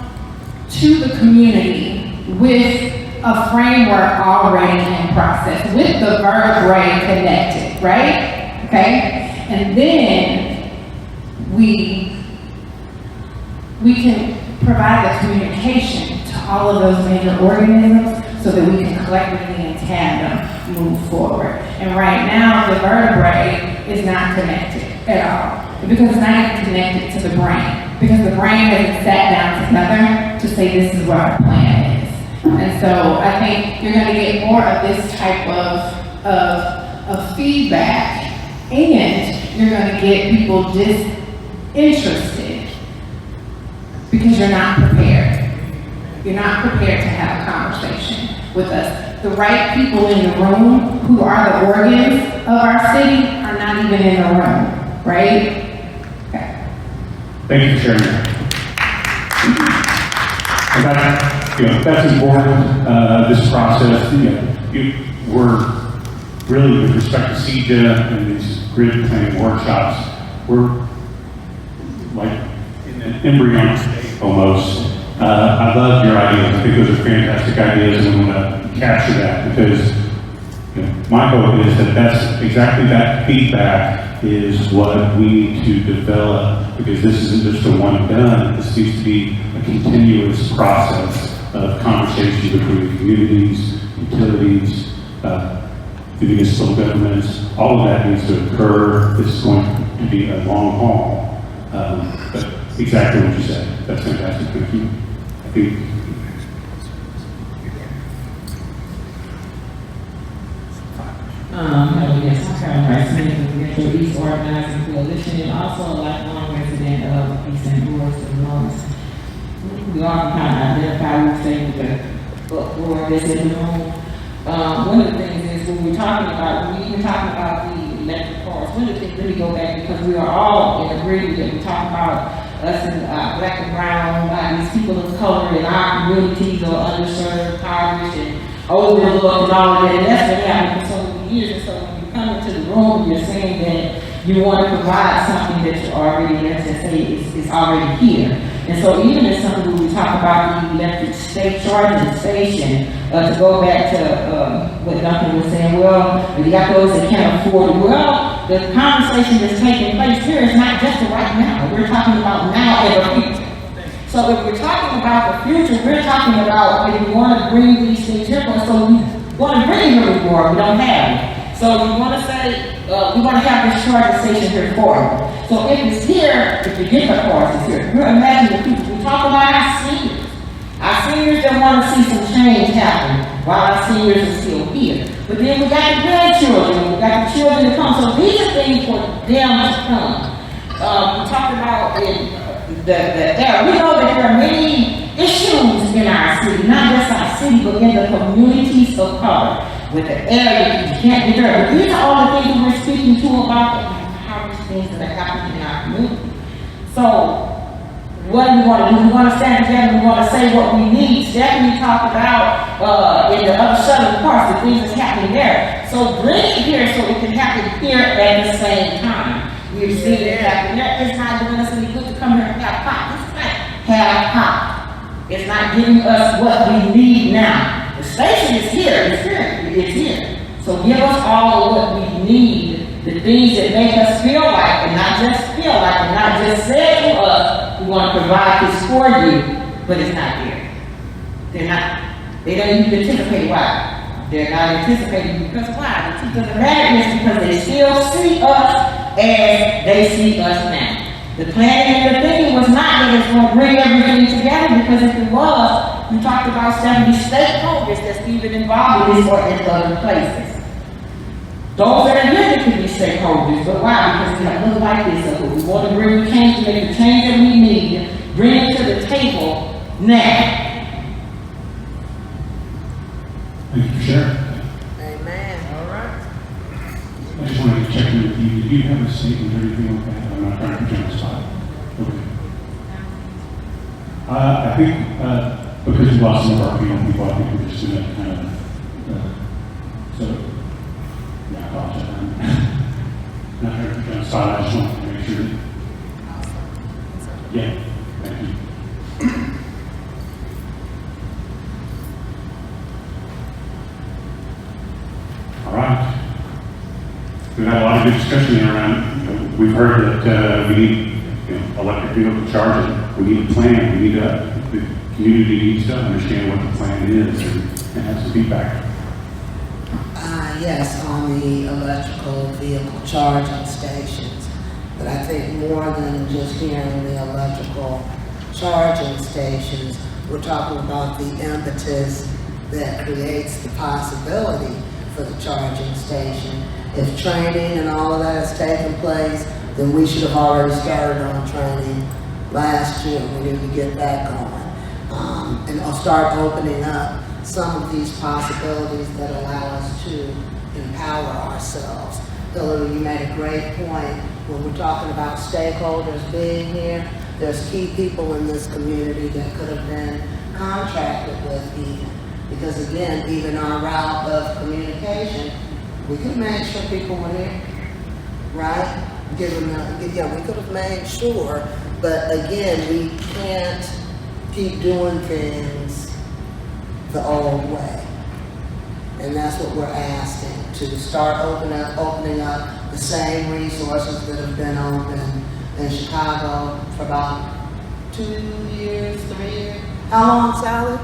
to the community with a framework already in process, with the vertebrae connected, right? Okay? And then we can provide the communication to all of those major organisms so that we can collectively in tandem move forward. And right now, the vertebrae is not connected at all, because it's not even connected to the brain, because the brain hasn't sat down together to say this is what our plan is. And so I think you're going to get more of this type of feedback, and you're going to get people disinterested because you're not prepared. You're not prepared to have a conversation with us. The right people in the room, who are the organs of our city, are not even in the room, right? Okay. Thank you for sharing that. And that's important, this process. We're really, with respect to CEDA and these grid planning workshops, we're like in an embryonic state almost. I love your ideas. I think those are fantastic ideas, and we want to capture that because my hope is that that's exactly that feedback is what we need to develop, because this isn't just a one and done. This needs to be a continuous process of conversations between communities, utilities, the municipal governments. All of that needs to occur. This is going to be a long haul. But exactly what you said. That's fantastic. Thank you. I think hello, yes, I'm Carol Rice, with the Metro East Organizing Coalition, and also a lifelong resident of East St. Louis, Illinois. We all kind of identify, we say, with the uproar that's in the room. One of the things is when we're talking about, when we even talking about the electric cars, one of the things, let me go back, because we are all in agreement that we talk about us and black and brown bodies, people of color in our communities are underserved, impoverished, and overlooked and all of that, and that's been happening for so many years. And so when you come into the room, you're saying that you want to provide something that you already, as I say, is already here. And so even in something when we talk about the electric charging station, to go back to what Duncan was saying, well, you got those that can't afford it. Well, the conversation that's taking place here is not just right now. We're talking about now and the future. So if we're talking about the future, we're talking about if we want to bring these things here, so we want to bring here before, we don't have it. So we want to say, we want to have this charging station here for you. So if it's here, if you get the cars, it's here. We're imagining the future. We talk about our seniors. Our seniors that want to see some change happen while our seniors are still here. But then we got the grandchildren, we got the children to come. So these are things for them to come. We talked about in the era. We know that there are many issues in our city, not just our city, but in the communities of color, with the area, you can't get there. But these are all the things that we're speaking to about the powerful things that are happening in our community. So, what do we want to do? We want to stand together, we want to say what we need. Stephanie talked about in the other shuttle parts, the things that's happening there. So bring it here so it can happen here at the same time. We've seen it happen there. It's not doing us any good to come here and have pop. This is like have pop. It's not giving us what we need now. The station is here, it's here. So give us all of what we need, the things that make us feel like, and not just feel like, and not just say to us, we want to provide this for you, but it's not there. They don't even anticipate why. They're not anticipating because why? The truth of the matter is because they still see us as they see us now. The planning and the thinking was not that it's going to bring everything together, because if it was, we talked about 70 stakeholders that's even involved in this or in other places. Those that are here that could be stakeholders, but why? Because we have look like this, so we want to bring the change, to make the change that we need, bring it to the table now. Thank you for sharing. Amen. All right. I just wanted to check in with you. Did you have a statement or anything like that? I'm not trying to put you on the spot. Okay. I think because we lost some of our people, I think we're just going to kind of, so, yeah, I apologize. I'm not trying to put you on the spot. I just wanted to make sure that, yeah, thank you. All right. We've had a lot of good discussion around, we've heard that we need electric vehicle charging. We need a plan. We need the community needs to understand what the plan is and have some feedback. Yes, on the electrical vehicle charging stations. But I think more than just hearing the electrical charging stations, we're talking about the impetus that creates the possibility for the charging station. If training and all of that has taken place, then we should have already started on training last year. We need to get that going. And I'll start opening up some of these possibilities that allow us to empower ourselves. Hillary, you made a great point when we're talking about stakeholders being here. There's key people in this community that could have been contracted with even. Because again, even our route of communication, we could have made sure people were here, right? We could have made sure, but again, we can't keep doing things the old way. And that's what we're asking, to start opening up the same resources that have been open in Chicago for about 2 years, 3 years. How long, Sally?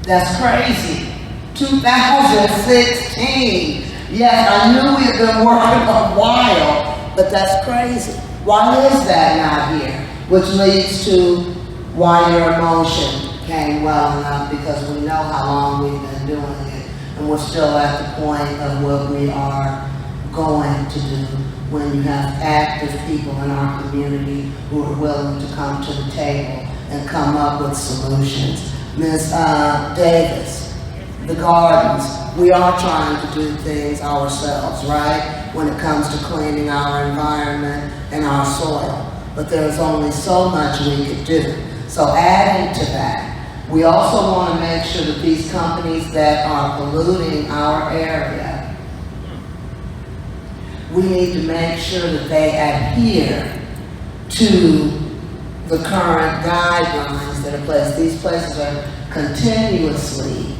That's crazy. 2016. Yes, I knew we had been working a while, but that's crazy. Why is that not here? Which leads to why your emotion came well enough, because we know how long we've been doing it, and we're still at the point of what we are going to do when you have active people in our community who are willing to come to the table and come up with solutions. Ms. Davis, the gardens, we are trying to do things ourselves, right? When it comes to cleaning our environment and our soil. But there's only so much we could do. So adding to that, we also want to make sure that these companies that are polluting our area, we need to make sure that they adhere to the current guidelines that are placed. These places are continuously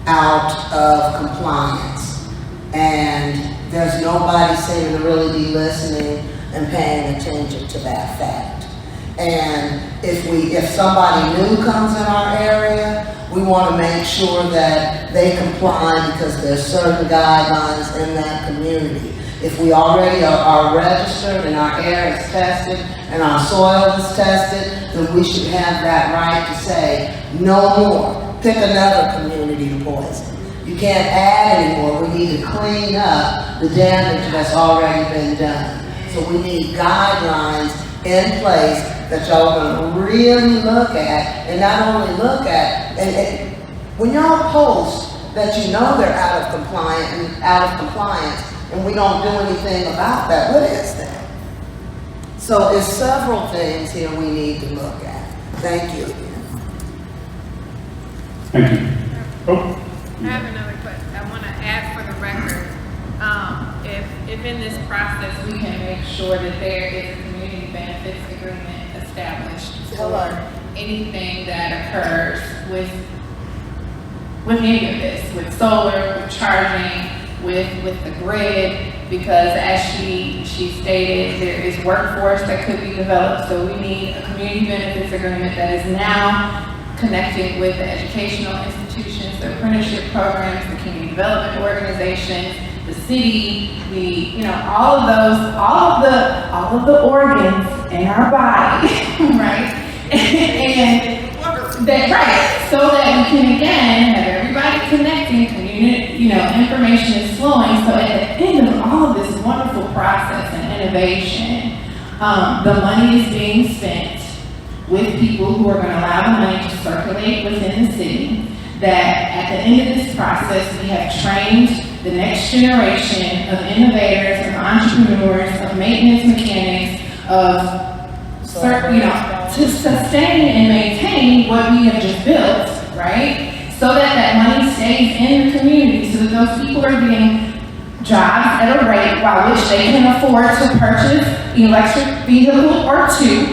out of compliance, and there's nobody seeming to really be listening and paying attention to that fact. And if somebody new comes in our area, we want to make sure that they comply, because there's certain guidelines in that community. If we already are registered and our air is tested and our soil is tested, then we should have that right to say, no more. Pick another community to poison. You can't add anymore. We need to clean up the damage that's already been done. So we need guidelines in place that y'all gonna really look at, and not only look at, and when y'all post that you know they're out of compliance, and we don't do anything about that, what is that? So there's several things here we need to look at. Thank you again. Thank you. Oh. I have another question. I want to add for the record, if in this process we can make sure that there is a community benefits agreement established for anything that occurs with any of this, with solar, with charging, with the grid, because as she stated, there is workforce that could be developed, so we need a community benefits agreement that is now connected with the educational institutions, the apprenticeship programs, the community development organizations, the city, all of the organs in our body, right? And that, right, so that we can again have everybody connecting, community, information is flowing. So at the end of all of this wonderful process and innovation, the money is being spent with people who are going to allow the money to circulate within the city. That at the end of this process, we have trained the next generation of innovators, of entrepreneurs, of maintenance mechanics, to sustain and maintain what we have just built, right? So that money stays in the community, so that those people are getting jobs at a rate by which they can afford to purchase an electric vehicle or two,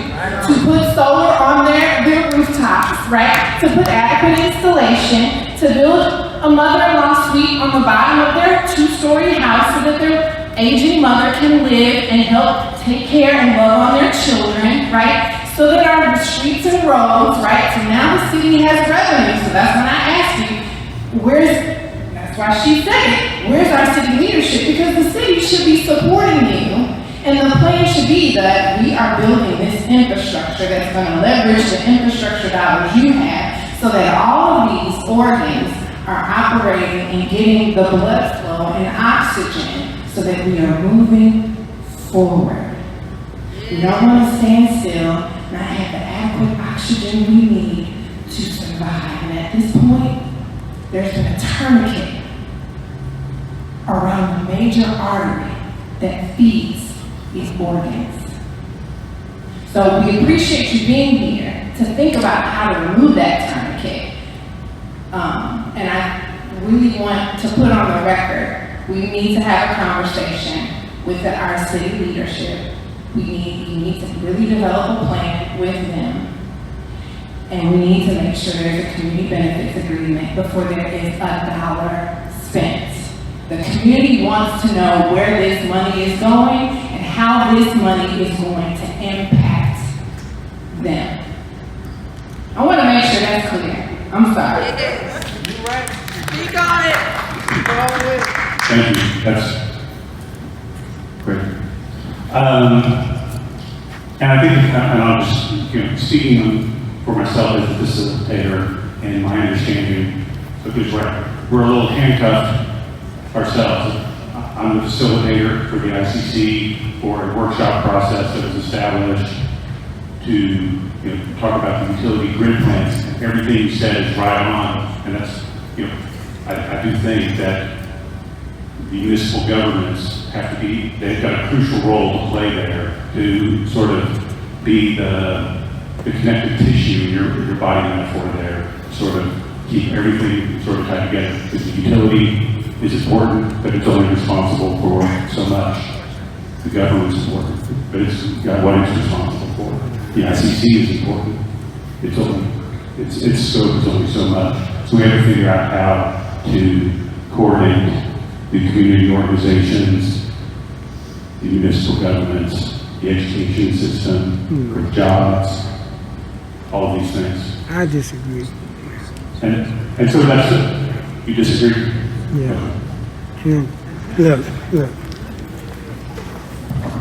to put solar on their rooftops, right? To put adequate installation, to build a mother-in-law suite on the bottom of their two-story house so that their aging mother can live and help take care and love on their children, right? So that our streets and roads, right? So now the city has revenue. So that's when I asked you, that's why she said it, where's our city leadership? Because the city should be supporting you, and the plan should be that we are building this infrastructure that's going to leverage the infrastructure dollars you have, so that all of these organs are operating and getting the blood flow and oxygen, so that we are moving forward. We don't want to stand still, not have the adequate oxygen we need to survive. And at this point, there's been a tourniquet around the major artery that feeds these organs. So we appreciate you being here to think about how to remove that tourniquet. And I really want to put on the record, we need to have a conversation with our city leadership. You need to really develop a plan with them. And we need to make sure there's a community benefits agreement before there is $1 spent. The community wants to know where this money is going and how this money is going to impact them. I want to make sure that's clear. I'm sorry. You're right. You got it. Thank you. That's great. And I think, and I'm just speaking for myself as a facilitator and my understanding, because we're a little handcuffed ourselves. I'm the facilitator for the ICC for a workshop process that was established to talk about the utility grid plans. Everything you said is right on, and that's, I do think that the municipal governments they've got a crucial role to play there to sort of be the connective tissue in your body metaphor there, sort of keep everything sort of tied together. Because the utility is important, but it's only responsible for so much. The government's important, but it's got what it's responsible for. The ICC is important. Its scope is only so much. So we have to figure out how to coordinate the community organizations, the municipal governments, the education system, for jobs, all of these things. I disagree. And so that's it. You disagree? Yeah. Look.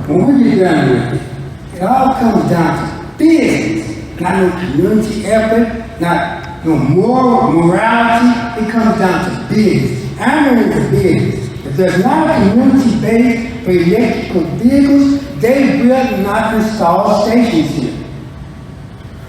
When we get done with it, it all comes down to business, not no community effort, not no moral morality. It comes down to business. Ameren is a business. If there's not a community base for electrical vehicles, they will not install stations here.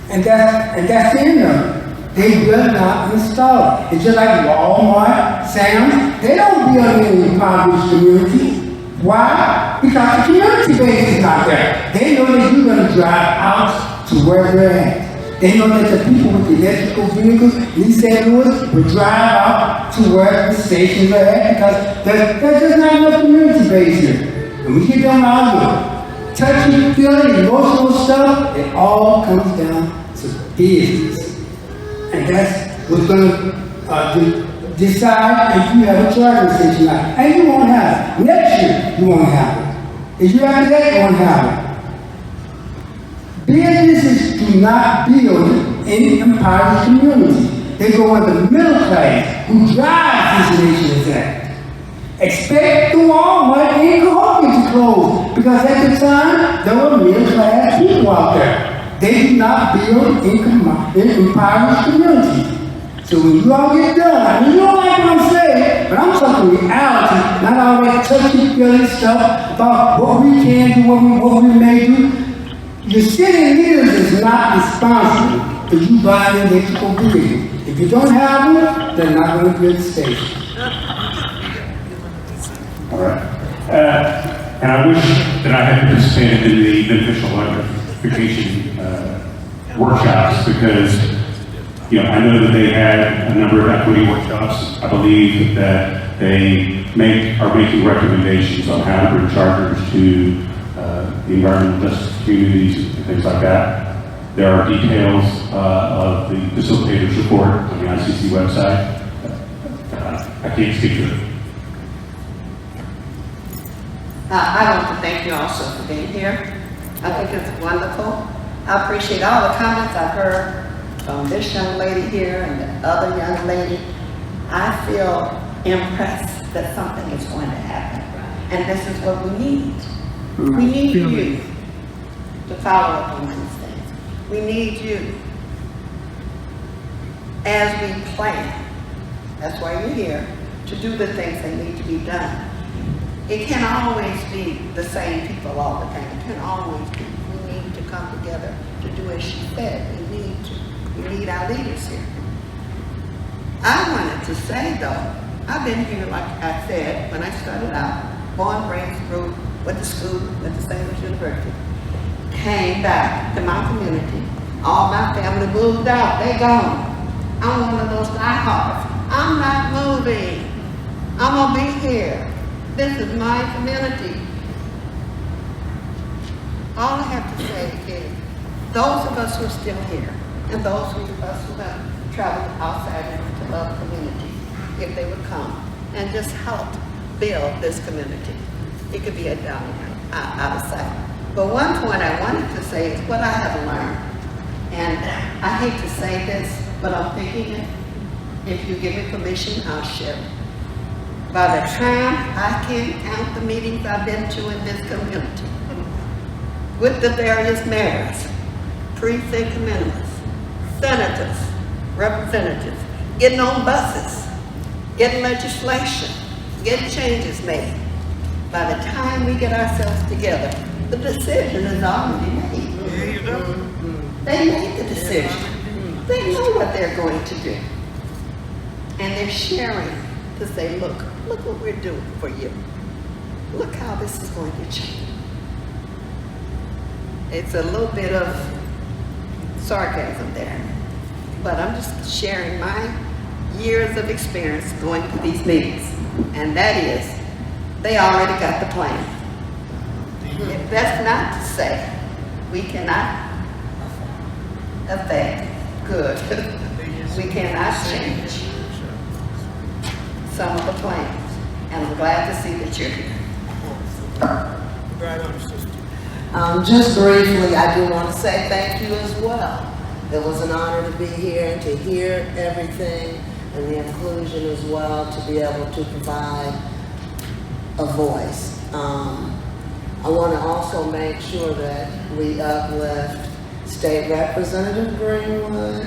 And that's the end of it. They will not install it. It's just like Walmart, Sam's, they don't build in impoverished communities. Why? Because the community base is not there. They know that you're going to drive out to where they're at. They know that the people with the electrical vehicles in St. Louis will drive out to where the stations are at because there's just not enough community base here. And we get them out of touchy, feeling, emotional stuff, it all comes down to business. And that's what's going to decide if you have a charging station or not. And you won't have it. Next year, you won't have it. If you after that, you won't have it. Businesses do not build in impoverished communities. They go with the middle class who drives this nation's act. Expect the Walmart in Cahokia to close because at the time, there were middle class people out there. They do not build in impoverished communities. So when you all get done, I mean, you don't like what I'm saying, but I'm talking reality, not all that touchy-feely stuff about what we can do, what we may do. Your city leaders is not responsible for you buying an electrical vehicle. If you don't have them, they're not going to build the station. All right. And I wish that I had participated in the beneficial electrification workshops because I know that they had a number of equity workshops. I believe that they are making recommendations on how to bring chargers to the environmental justice communities and things like that. There are details of the facilitators report on the ICC website. I can't speak to it. I want to thank you also for being here. I think it's wonderful. I appreciate all the comments I've heard from this young lady here and the other young lady. I feel impressed that something is going to happen. And this is what we need. We need you to follow up on these things. We need you as we plan. That's why you're here, to do the things that need to be done. It can't always be the same people all the time. It can't always be. We need to come together to do as she said. We need our leaders here. I wanted to say though, I've been here, like I said, when I started out, born, raised, grew, went to school, went to St. Louis University, came back to my community. All my family moved out, they gone. I'm one of those diehards. I'm not moving. I'm gonna be here. This is my community. All I have to say is, those of us who are still here, and those of us who have traveled outside into other communities, if they would come and just help build this community, it could be a downright out of sight. But one point I wanted to say is what I have learned, and I hate to say this, but I'm thinking it. If you give me permission, I'll share it. By the time I can count the meetings I've been to in this community, with the various mayors, precinct committees, senators, representatives, getting on buses, getting legislation, getting changes made. By the time we get ourselves together, the decision is already made. There you go. They made the decision. They know what they're going to do. And they're sharing to say, look what we're doing for you. Look how this is going to change. It's a little bit of sarcasm there, but I'm just sharing my years of experience going to these meetings. And that is, they already got the plan. That's not to say we cannot affect good. We cannot change some of the plans. And I'm glad to see that you're here. Right on, sister. Just briefly, I do want to say thank you as well. It was an honor to be here and to hear everything and the inclusion as well, to be able to provide a voice. I want to also make sure that we uplift State Representative Greenwood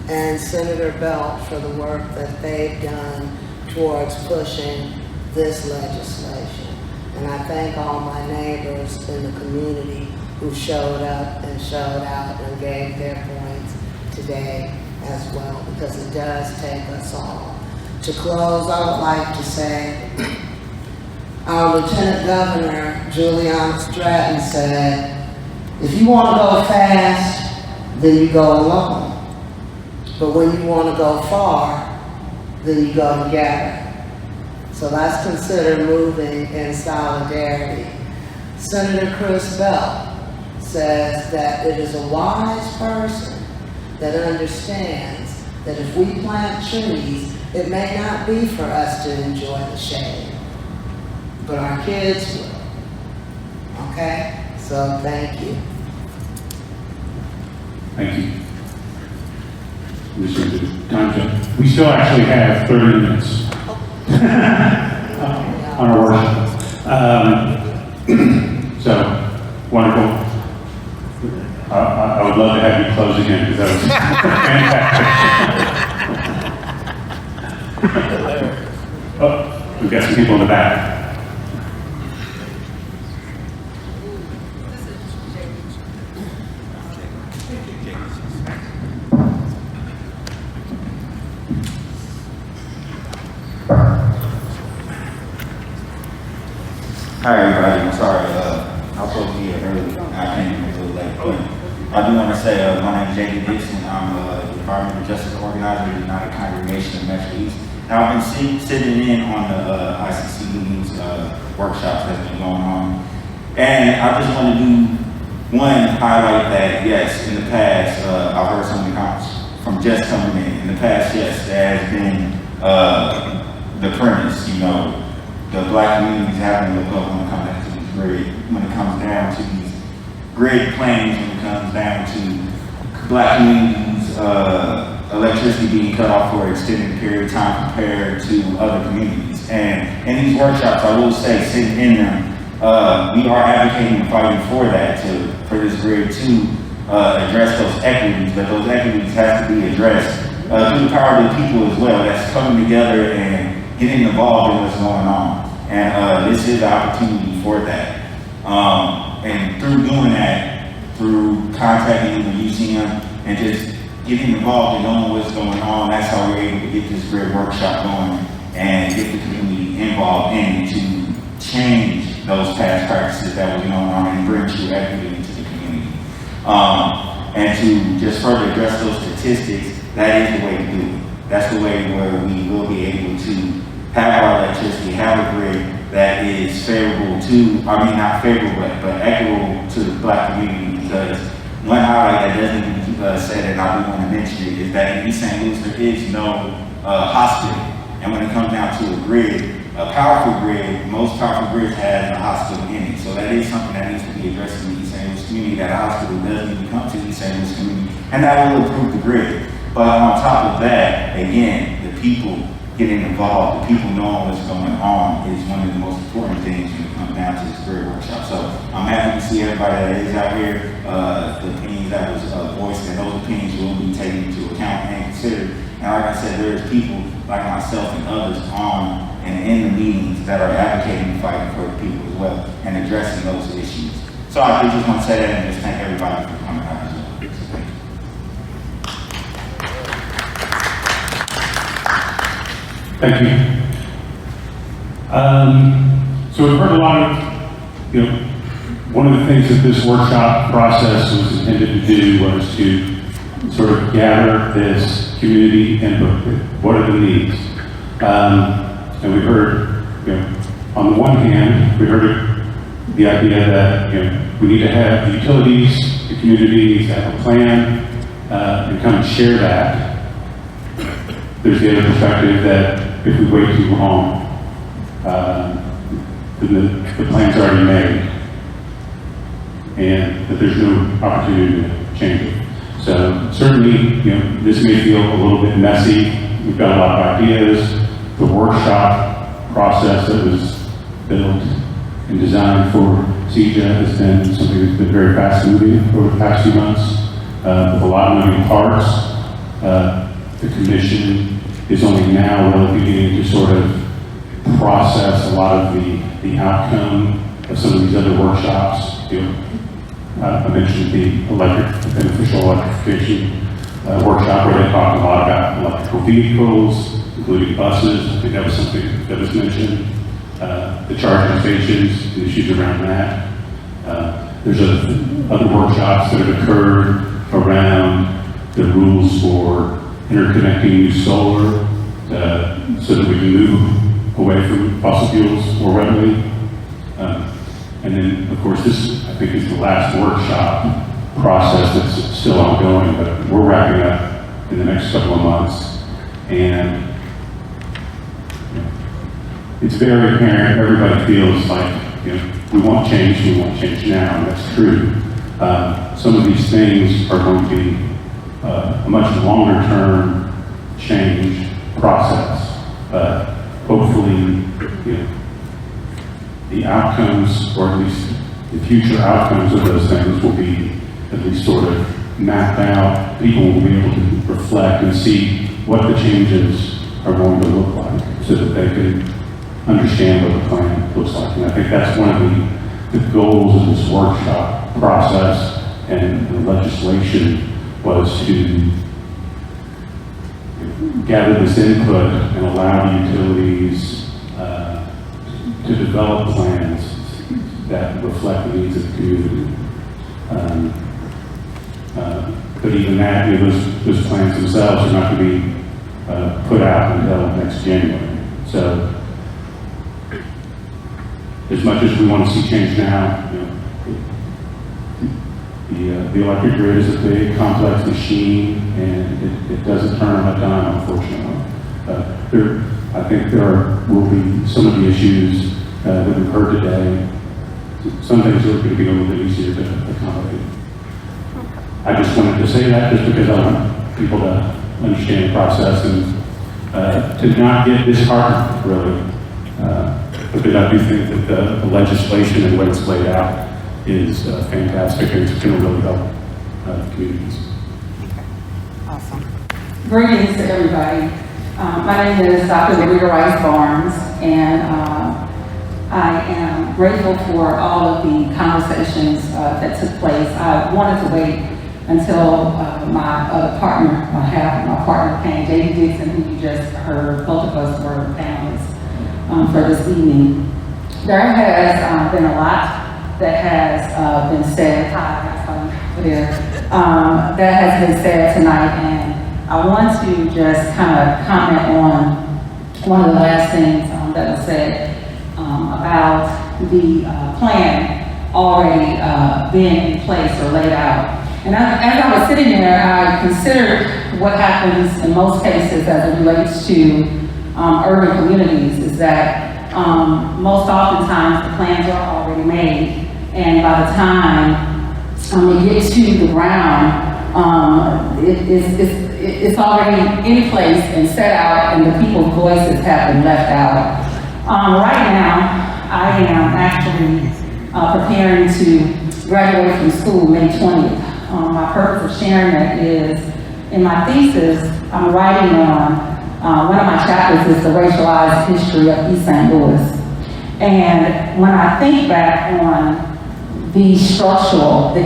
and Senator Belt for the work that they've done towards pushing this legislation. And I thank all my neighbors in the community who showed up and showed out and gave their points today as well, because it does take us all. To close, I would like to say, our Lieutenant Governor, Juliana Stratton, said, if you want to go fast, then you go alone. But when you want to go far, then you go together. So let's consider moving in solidarity. Senator Chris Bell says that it is a wise person that understands that if we plant trees, it may not be for us to enjoy the shade, but our kids will. Okay? So thank you. Thank you. Time check. We still actually have 30 minutes on our workshop. So, wonderful. I would love to have you close again, because that was fantastic. Oh, we've got some people in the back. Hi everybody, I'm sorry, I was supposed to be here early, I came in a little late, but I do want to say, my name is J.D. Dixon, I'm the Environmental Justice Organizer of the United Congregation of Metro East. Now I've been sitting in on the ICC meetings, workshops that's been going on, and I just want to do one highlight that, yes, in the past, I've heard some of the comments from just coming in the past, yes, there has been the premise, you know, the black communities having to look up when it comes down to these grid, when it comes down to these grid plans, when it comes down to black communities, electricity being cut off for an extended period of time compared to other communities. And in these workshops, I will say, sitting in them, we are advocating and fighting for that, for this grid to address those equities, but those equities have to be addressed through the power of the people as well. That's coming together and getting involved in what's going on. And this is the opportunity for that. And through doing that, through contacting the museum and just getting involved and knowing what's going on, that's how we're able to get this great workshop going and get the community involved in to change those past practices that were going on and bring true equity into the community. And to just further address those statistics, that is the way to do it. That's the way where we will be able to have our electricity, have a grid that is favorable to, I mean not favorable, but equitable to the black community, because one highlight that doesn't even keep us said, and I do want to mention it, is that in East St. Louis there is no hospital. And when it comes down to a grid, a powerful grid, most powerful grids has a hospital in it. So that is something that needs to be addressed in the East St. Louis community, that a hospital doesn't even come to the East St. Louis community, and that will improve the grid. But on top of that, again, the people getting involved, the people knowing what's going on is one of the most important things when it comes down to this career workshop. So I'm happy to see everybody that is out here, the opinions that was voiced, and those opinions will be taken into account and considered. And like I said, there's people like myself and others on and in the meetings that are advocating and fighting for the people as well and addressing those issues. So I just want to say that and just thank everybody for coming out as well. So thank you. Thank you. So we've heard a lot of, one of the things that this workshop process was intended to do was to sort of gather this community input. What are the needs? And we heard, on the one hand, we heard the idea that, we need to have the utilities, the community needs to have a plan, and kind of share that. There's the other perspective that if we wait too long, then the plan's already made, and that there's no opportunity to change it. So certainly, this may feel a little bit messy. We've got a lot of ideas. The workshop process that was built and designed for CEJA has been something that's been very fast moving over the past few months, with a lot of moving parts. The commission is only now really beginning to sort of process a lot of the outcome of some of these other workshops. You know, I mentioned the beneficial electrification workshop where they talked a lot about electrical vehicles, including buses. I think that was something that was mentioned. The charging stations, the issues around that. There's other workshops that have occurred around the rules for interconnecting new solar so that we can move away from fossil fuels more readily. And then, of course, this, I think, is the last workshop process that's still ongoing, but we're wrapping up in the next couple of months. And it's very apparent, everybody feels like, we want change now, and that's true. Some of these things are going to be a much longer term change process, but hopefully, the outcomes, or at least the future outcomes of those things will be at least sort of mapped out. People will be able to reflect and see what the changes are going to look like so that they can understand what the plan looks like. And I think that's one of the goals of this workshop process and the legislation was to gather this input and allow the utilities to develop plans that reflect the needs of the community. But even that, those plans themselves are not going to be put out until next January. So, as much as we want to see change now, the electric grid is a big, complex machine, and it doesn't turn on a dime, unfortunately. I think there will be some of the issues that we've heard today. Some things are going to be a little bit easier to accommodate. I just wanted to say that just because I want people to understand the process and to not get disheartened, really. Because I do think that the legislation and the way it's laid out is fantastic, and it's going to really help communities. Awesome. Greetings to everybody. My name is Dr. Larita Rice Barnes, and I am grateful for all of the conversations that took place. I wanted to wait until my partner, half of my partner came, J.D. Dixon, who you just heard. Both of us were panelists for this evening. There has been a lot that has been said. That has been said tonight, and I want to just kind of comment on one of the last things that was said about the plan already being in place or laid out. And as I was sitting there, I considered what happens in most cases as it relates to urban communities is that most oftentimes the plans are already made, and by the time it gets to the ground, it's already in place and set out, and the people's voices have been left out. Right now, I am actually preparing to graduate from school May 20th. My purpose of sharing that is, in my thesis, I'm writing on, one of my chapters is the racialized history of East St. Louis. And when I think back on the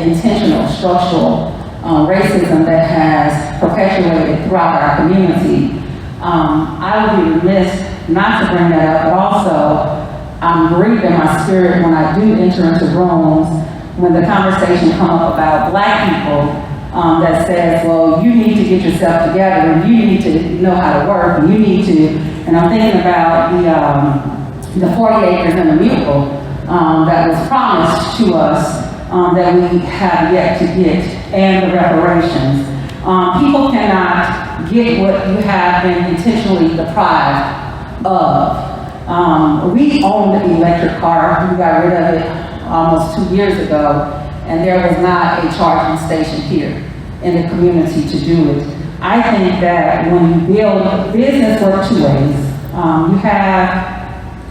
intentional structural racism that has perpetuated throughout our community, I would be remiss not to bring that up, but also I'm grieved in my spirit when I do enter into rooms when the conversation comes up about Black people that says, well, you need to get yourself together, and you need to know how to work, and you need to, and I'm thinking about the 40 acres and the mule that was promised to us that we have yet to get, and the reparations. People cannot get what you have been intentionally deprived of. We owned the electric car. We got rid of it almost 2 years ago, and there was not a charging station here in the community to do it. I think that when you build business work two ways. You have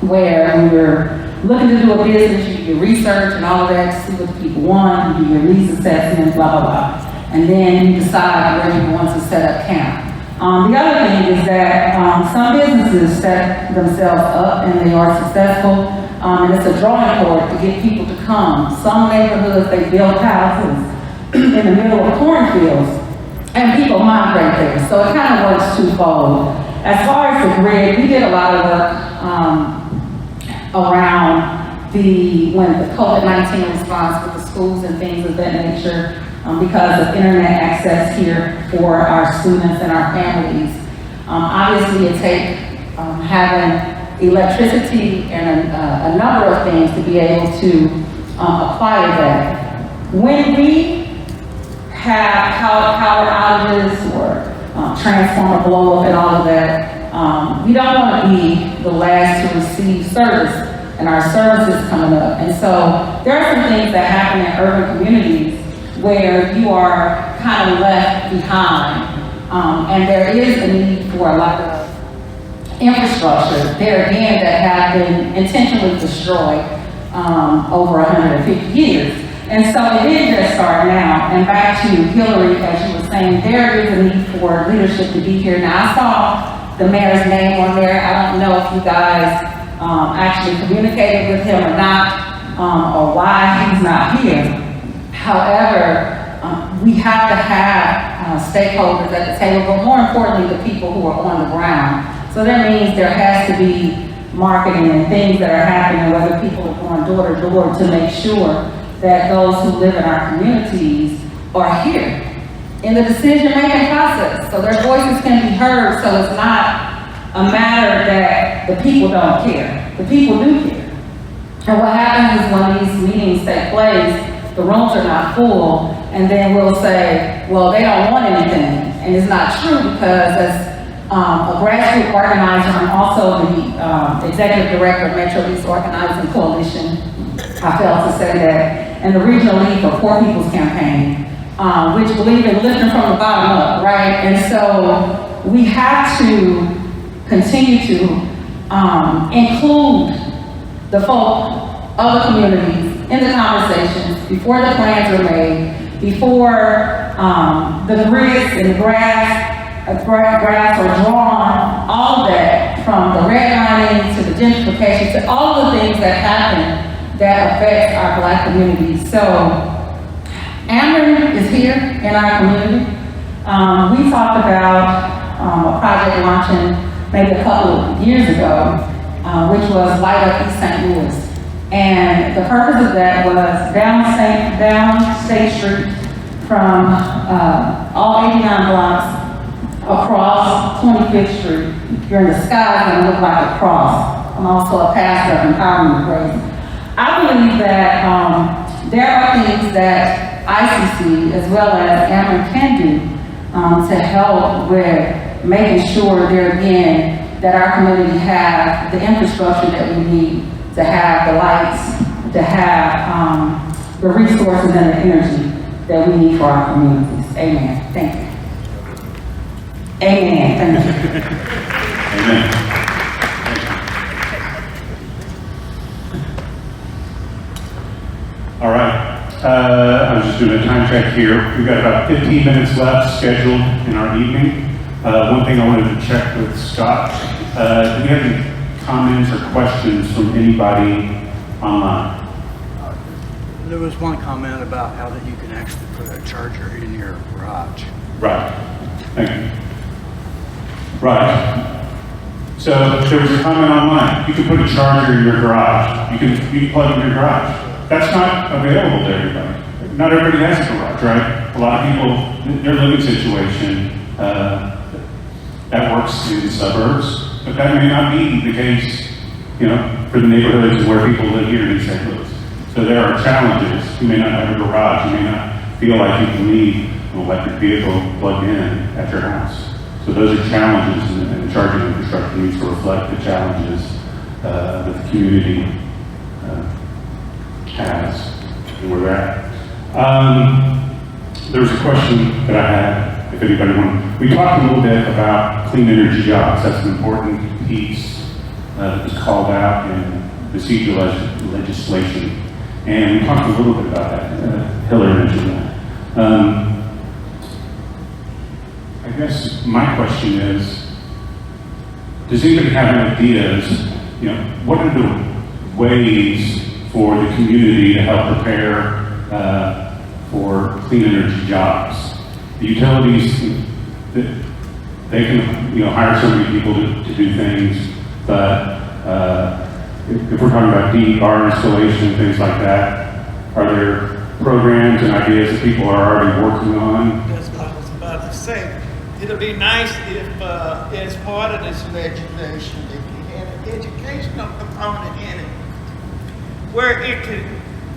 where when you're looking to do a business, you do your research and all of that to see what the people want, you do your needs assessment, blah, blah, blah. And then you decide where you want to set up camp. The other thing is that some businesses set themselves up and they are successful, and it's a drawing board to get people to come. Some neighborhoods, they build houses in the middle of cornfields, and people migrate there, so it kind of works twofold. As far as the grid, we did a lot of work around when the COVID-19 response with the schools and things of that nature, because of internet access here for our students and our families. Obviously, it takes having electricity and a number of things to be able to acquire that. When we have power outages or transformer blow up and all of that, we don't want to be the last to receive service, and our services coming up. And so there are some things that happen in urban communities where you are kind of left behind, and there is a need for a lot of infrastructure there again that have been intentionally destroyed over 150 years. And so it didn't just start now. And back to Hillary, as you were saying, there is a need for leadership to be here. Now, I saw the mayor's name on there. I don't know if you guys actually communicated with him or not, or why he's not here. However, we have to have stakeholders at the table, but more importantly, the people who are on the ground. So that means there has to be marketing and things that are happening, whether people are going door to door to make sure that those who live in our communities are here in the decision-making process, so their voices can be heard, so it's not a matter that the people don't care. The people do care. And what happens is when these meetings take place, the rooms are not full, and then we'll say, well, they don't want anything. And it's not true, because as a grassroots organizer, I'm also the executive director of Metro East Organizing Coalition. I failed to say that. And the Regional League for Poor People's Campaign, which believe in lifting from the bottom up, right? And so we have to continue to include the folk of the communities in the conversations before the plans are made, before the grids and the grass are drawn, all of that, from the redlining to the gentrification to all of the things that happen that affects our Black communities. So Ameren is here in our community. We talked about a project launching maybe a couple of years ago, which was Light Up East St. Louis. And the purpose of that was down State Street from all 89 blocks across 25th Street. You're in the sky, it's gonna look like a cross. I'm also a pastor of Empowerment Grace. I believe that there are things that ICC as well as Ameren can do to help with making sure there again that our community have the infrastructure that we need to have the lights, to have the resources and the energy that we need for our communities. Amen. Thank you. Amen. Thank you. Amen. All right. I was just doing a time check here. We've got about 15 minutes left scheduled in our evening. One thing I wanted to check with Scott. Do we have any comments or questions from anybody online? There was one comment about how that you can actually put a charger in your garage. Right. Thank you. Right. So there was a comment online. You can put a charger in your garage. You can plug in your garage. That's not available to everybody. Not everybody has a garage, right? A lot of people, their living situation, that works in the suburbs, but that may not be the case, for the neighborhoods where people live here in St. Louis. So there are challenges. You may not have a garage. You may not feel like you can leave an electric vehicle plugged in at your house. So those are challenges, and the charging infrastructure needs to reflect the challenges that the community has and where they're at. There was a question that I had, if anybody wanted. We talked a little bit about clean energy jobs. That's an important piece that was called out in the CEQA legislation. And we talked a little bit about that. Hillary mentioned that. I guess my question is, does anybody have any ideas, what are the ways for the community to help prepare for clean energy jobs? The utilities, they can, hire so many people to do things, but if we're talking about DER installation and things like that, are there programs and ideas that people are already working on? That's what I was about to say. It'll be nice if, as part of this legislation, if you had an educational component in it, where it could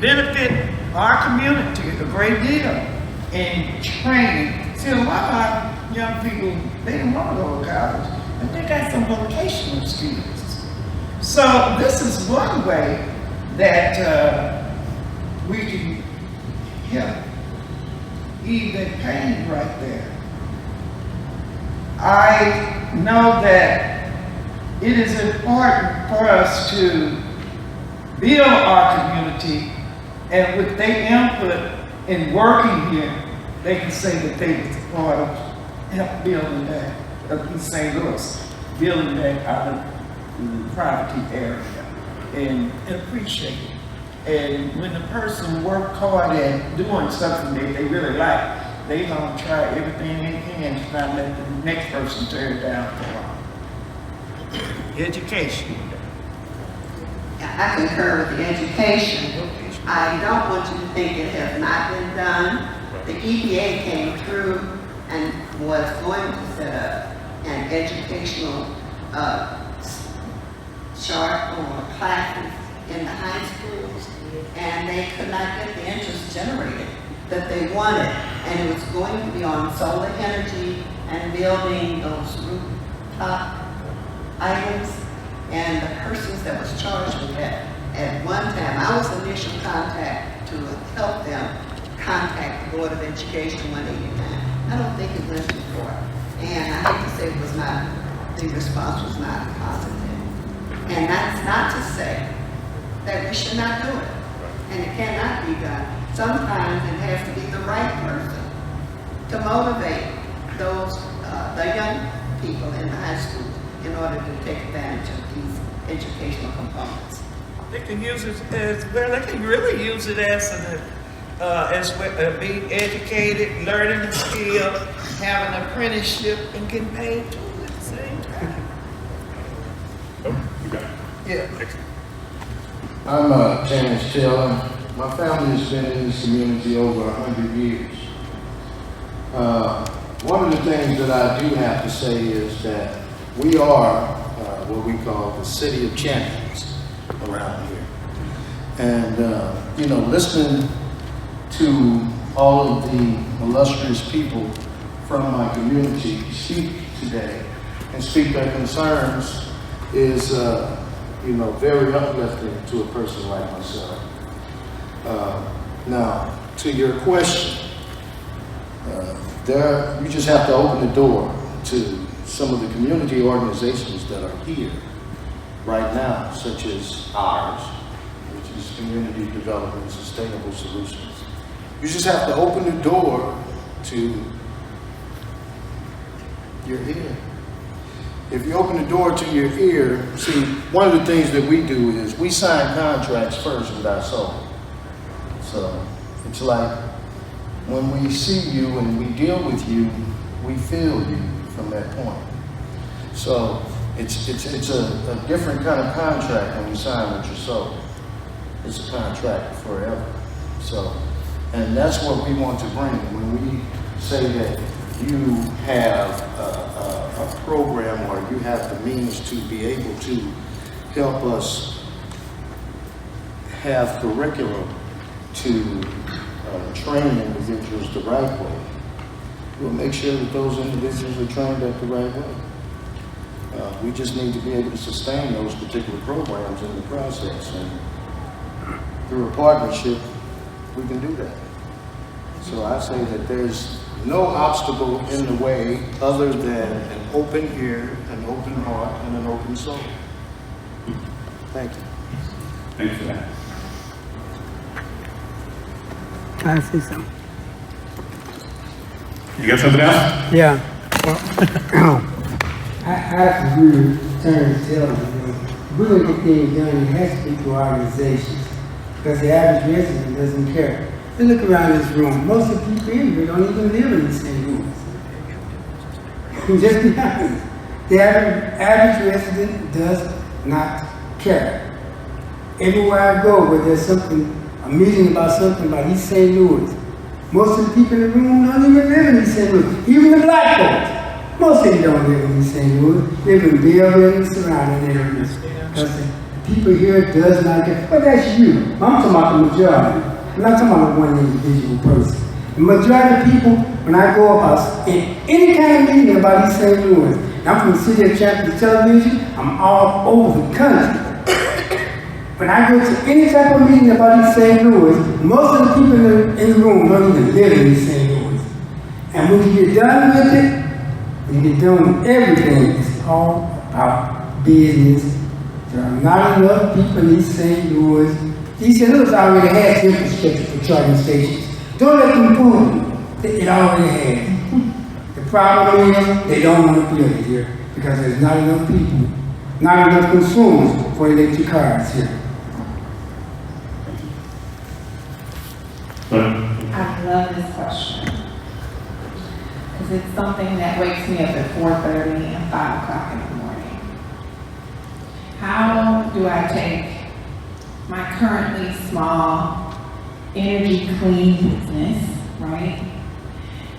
benefit our community a great deal in training. See, a lot of young people, they don't want to go to college, but they got some vocational skills. So this is one way that we can help ease that pain right there. I know that it is important for us to build our community, and with their input in working here, they can say that they was a part of help building that, in St. Louis, building that out of the poverty area, and appreciate it. And when the person work hard at doing something that they really like, they gonna try everything they can to not let the next person tear it down for them. Education. I concur with the education. I don't want you to think it has not been done. The EPA came through and was going to set up an educational chart or classes in the high schools, and they could not get the interest generated that they wanted, and it was going to be on solar energy and building those rooftop items, and the persons that was charged with that at one time, I was the initial contact to help them contact the Board of Education 189. I don't think it went too far, and I hate to say it was not, the response was not positive. And that's not to say that we should not do it, and it cannot be done. Sometimes it has to be the right person to motivate those, the young people in the high school in order to take advantage of these educational components. They can use it as well. They can really use it as being educated, learning a skill, having an apprenticeship, and getting paid too at the same time. Oh, you got it. Yeah. I'm James Taylor. My family has been in this community over 100 years. One of the things that I do have to say is that we are what we call the city of champions around here. And, listening to all of the illustrious people from my community speak today and speak their concerns is, very uplifting to a person like myself. Now, to your question, you just have to open the door to some of the community organizations that are here right now, such as ours, which is Community Development and Sustainable Solutions. You just have to open the door to your ear. If you open the door to your ear, see, one of the things that we do is we sign contracts first with our soul. So it's like when we see you and we deal with you, we feel you from that point. So it's a different kind of contract when you sign with your soul. It's a contract forever. So, and that's what we want to bring. When we say that you have a program or you have the means to be able to help us have curriculum to train individuals the right way, we'll make sure that those individuals are trained at the right way. We just need to be able to sustain those particular programs in the process, and through a partnership, we can do that. So I say that there's no obstacle in the way other than an open ear, an open heart, and an open soul. Thank you. Thanks for that. Can I say something? You got something else? Yeah. I agree with Attorney Taylor. If we're gonna get things done, it has to be through organizations, because the average resident doesn't care. You look around this room, most of the people here don't even live in the same rooms. Just be honest. The average resident does not care. Everywhere I go, where there's something, a meeting about something about East St. Louis, most of the people in the room don't even live in East St. Louis. Even the black folks, most of them don't live in East St. Louis. They live in buildings, surrounding areas. Because the people here does not care. But that's you. I'm talking about the majority. I'm not talking about one individual person. The majority of people, when I go about in any kind of meeting about East St. Louis, and I'm from the city of Chapter Television, I'm all over the country. When I go to any type of meeting about East St. Louis, most of the people in the room don't even live in East St. Louis. And when you get done with it, when you get done with everything, it's all about business. There are not enough people in East St. Louis. East St. Louis already has infrastructure for charging stations. Don't let them fool you. It already has. The problem is they don't want to build it here because there's not enough people, not enough consumers for electric cars here. I love this question because it's something that wakes me up at 4:30 and 5 o'clock in the morning. How do I take my currently small energy clean business, right,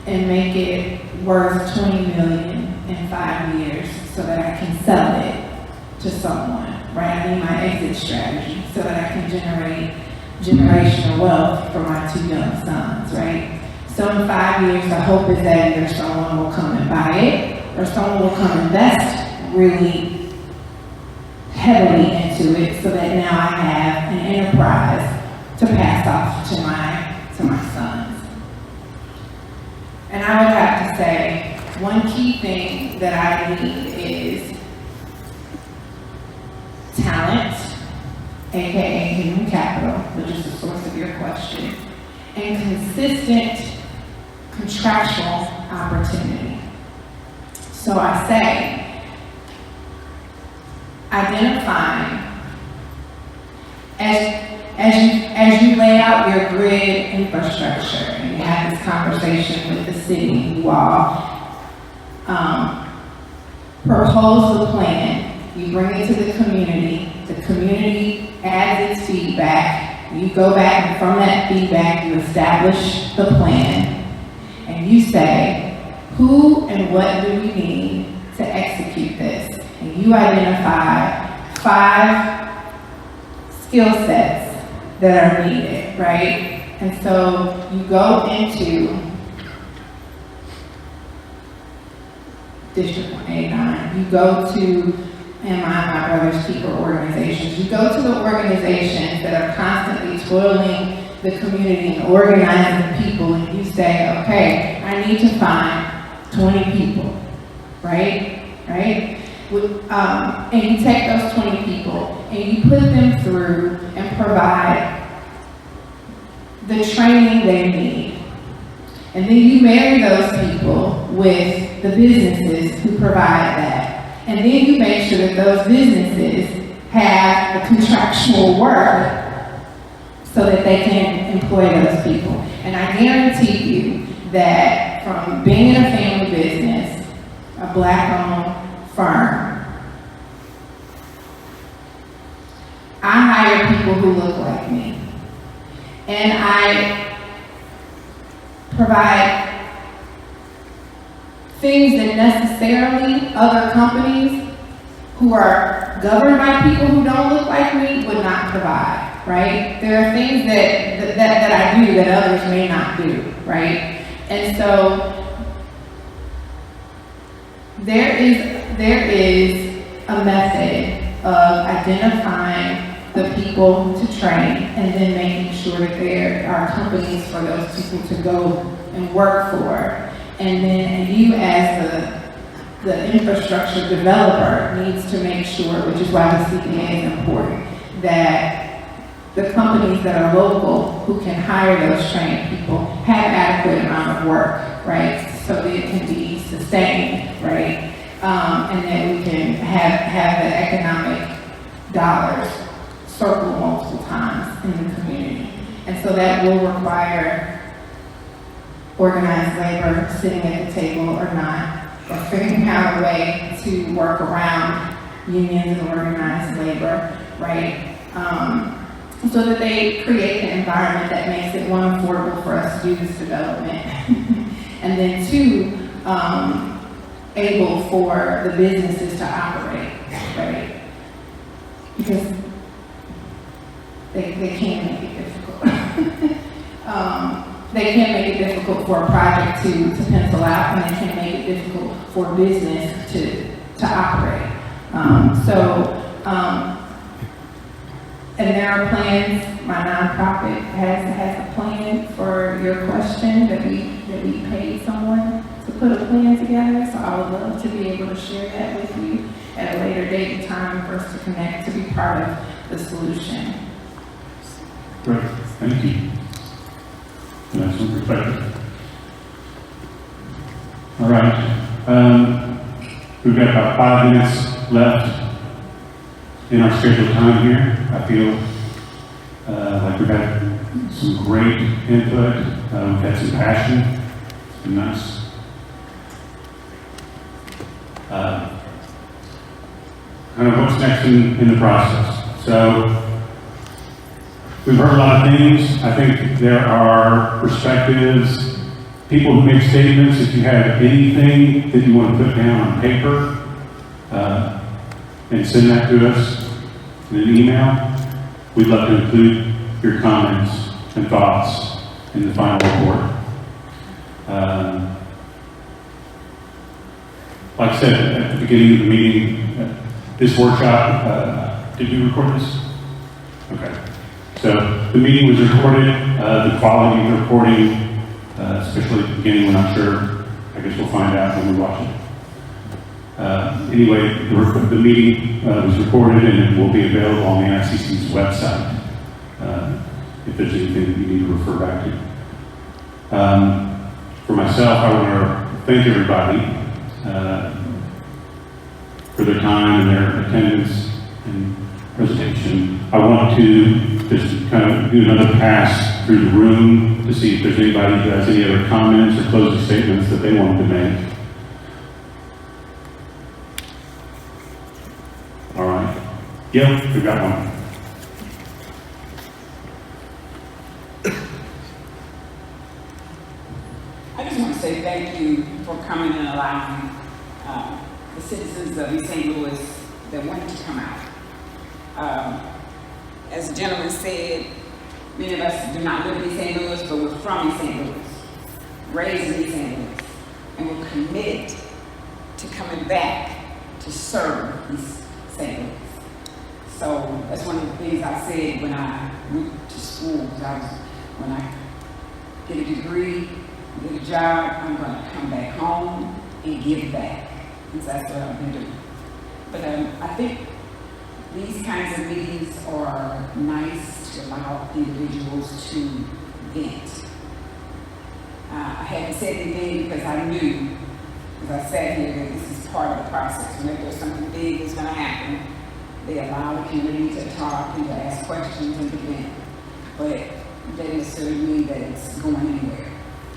and make it worth $20 million in 5 years so that I can sell it to someone, right? I need my exit strategy so that I can generate generational wealth for my 2 young sons, right? So in 5 years, the hope is that either someone will come and buy it or someone will come invest really heavily into it so that now I have an enterprise to pass off to my sons. And I would have to say, one key thing that I need is talent, aka human capital, which is the source of your question, and consistent contractual opportunity. So I say, identifying as you lay out your grid infrastructure and you have this conversation with the city, you all propose the plan, you bring it to the community adds its feedback, you go back and from that feedback you establish the plan and you say, who and what do we need to execute this? And you identify 5 skill sets that are needed, right? And so you go into District 189, you go to my brother's keeper organizations, you go to the organizations that are constantly toiling the community and organizing people, and you say, okay, I need to find 20 people, right? And you take those 20 people and you put them through and provide the training they need. And then you marry those people with the businesses who provide that. And then you make sure that those businesses have the contractual work so that they can employ those people. And I guarantee you that from being in a family business, a black-owned firm, I hire people who look like me. And I provide things that necessarily other companies who are governed by people who don't look like me would not provide, right? There are things that I do that others may not do, right? And so there is a method of identifying the people to train and then making sure that there are companies for those people to go and work for. And then you as the infrastructure developer needs to make sure, which is why the CPA is important, that the companies that are local who can hire those trained people have adequate amount of work, right? so that it can be sustained, right? And that we can have the economic dollars circle multiple times in the community. And so that will require organized labor sitting at the table or not, or figuring out a way to work around unions and organized labor, right? So that they create an environment that makes it, one, affordable for us to do this development, and then two, able for the businesses to operate, right? Because they can make it difficult. They can make it difficult for a project to pencil out, and they can make it difficult for business to operate. And there are plans. My nonprofit has a plan for your question that we paid someone to put a plan together. So I would love to be able to share that with you at a later date and time for us to connect, to be part of the solution. Great, thank you. That's some perspective. All right, we've got about 5 minutes left in our scheduled time here. I feel like we've had some great input. We've had some passion. It's been nice. Kind of what's next in the process. So we've heard a lot of things. I think there are perspectives, people who make statements. If you have anything that you want to put down on paper and send that to us in an email, we'd love to include your comments and thoughts in the final report. Like I said at the beginning of the meeting, this workshop, did we record this? Okay. So the meeting was recorded. The quality of the recording, especially at the beginning, we're not sure. I guess we'll find out when we watch it. Anyway, the meeting was recorded and it will be available on the ICC's website if there's anything that you need to refer back to. For myself, I want to thank everybody for their time and their attendance and presentation. I want to just kind of do another pass through the room to see if there's anybody who has any other comments or closing statements that they wanted to make. All right. Yep, we've got one. I just want to say thank you for coming and allowing the citizens of East St. Louis that wanted to come out. As the gentleman said, many of us do not live in East St. Louis, but we're from East St. Louis, raised in East St. Louis, and we're committed to coming back to serve East St. Louis. So that's one of the things I said when I went to school. When I get a degree, get a job, I'm going to come back home and give back. Because that's what I've been doing. But I think these kinds of meetings are nice to allow individuals to vent. I haven't said anything because I knew, as I sat here, that this is part of the process. Whenever there's something big that's going to happen, they allow the community to talk and to ask questions and to vent. But that doesn't necessarily mean that it's going anywhere.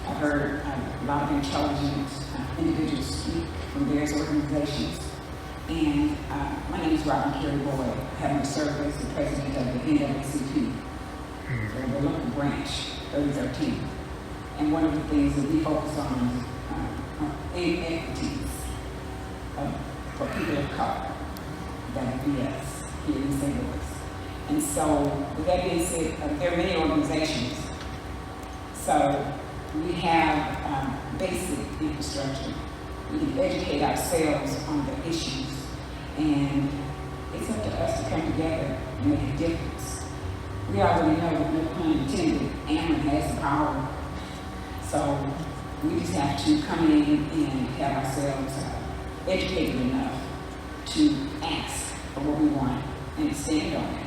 I've heard a lot of intelligent individuals speak from various organizations. And my name is Robin Carey Boyd. I happen to serve as the president of the NAACP, the local branch, 3013. And one of the things that we focus on inequities for people of color, that would be us here in St. Louis. And so, with that being said, there are many organizations. So, we have basic infrastructure. We can educate ourselves on the issues. And it's up to us to come together and make a difference. We already know, no pun intended, Ameren has the power. So we just have to come in and have ourselves educated enough to ask for what we want and stand on it.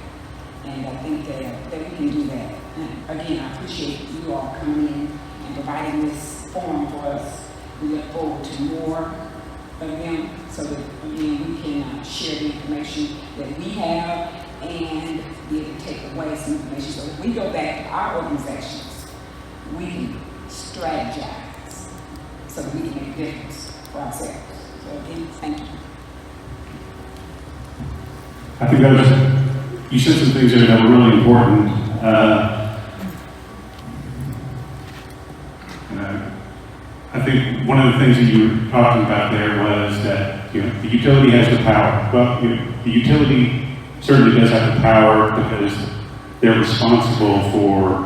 And I think that we can do that. And again, I appreciate you all coming in and providing this forum for us We look forward to more of them so that, again, we can share the information that we have and be able to take away some information. So if we go back to our organizations, we can strategize so that we can make a difference for ourselves. So again, thank you. I think that was, you said some things there that were really important. I think one of the things that you were talking about there was that, you know, the utility has the power. Well, you know, the utility certainly does have the power because they're responsible for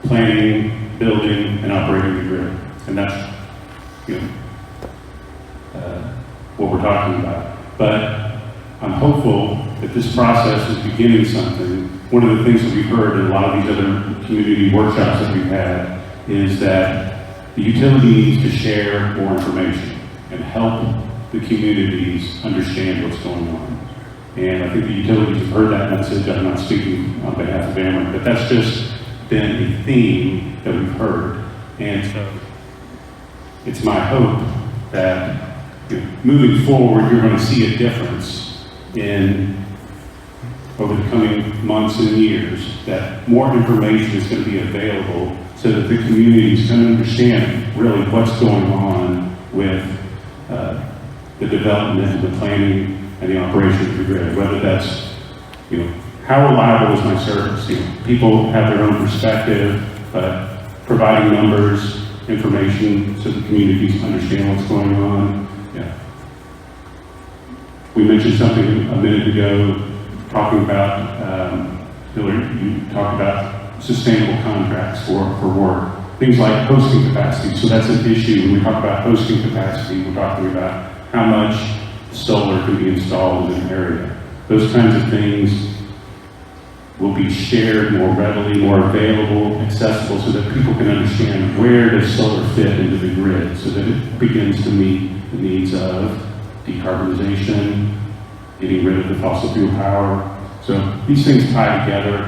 planning, building, and operating the grid. And that's, you know, what we're talking about. But I'm hopeful that this process is beginning something. One of the things that we've heard in a lot of these other community workshops that we've had is that the utility needs to share more information and help the communities understand what's going on. And I think the utilities have heard that message. I'm not speaking on behalf of Ameren, but that's just been a theme that we've heard. And so it's my hope that, you know, moving forward, you're going to see a difference over the coming months and years, that more information is going to be available so that the communities can understand really what's going on with the development, the planning, and the operation of the grid. Whether that's, you know, how reliable is my service? You know, people have their own perspective, but providing numbers, information, so the communities understand what's going on. Yeah. We mentioned something a minute ago, talking about, Hillary, you talked about sustainable contracts for work. Things like hosting capacity. So that's an issue. When we talk about hosting capacity, we're talking about how much solar can be installed in an area. Those kinds of things will be shared more readily, more available, accessible, so that people can understand where does solar fit into the grid, so that it begins to meet the needs of decarbonization, getting rid of the fossil fuel power. So these things tie together.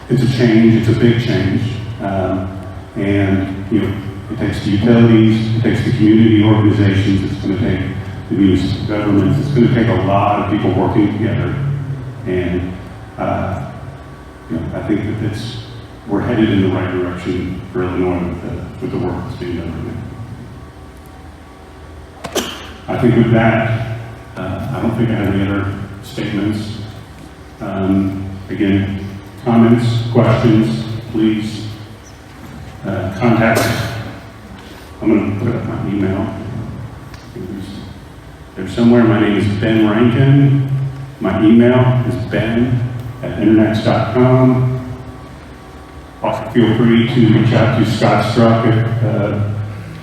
It's a change, it's a big change. And, you know, it takes the utilities, it takes the community organizations, it's going to take the municipal governments, it's going to take a lot of people working together. And, you know, I think that we're headed in the right direction for Illinois with the work that's being done right now. I think with that, I don't think I have any other statements. Again, comments, questions, please contact us. I'm going to put up my email. There's somewhere. My name is Ben Rankin. My email is ben@internex.com. Also, feel free to reach out to Scott Struck at the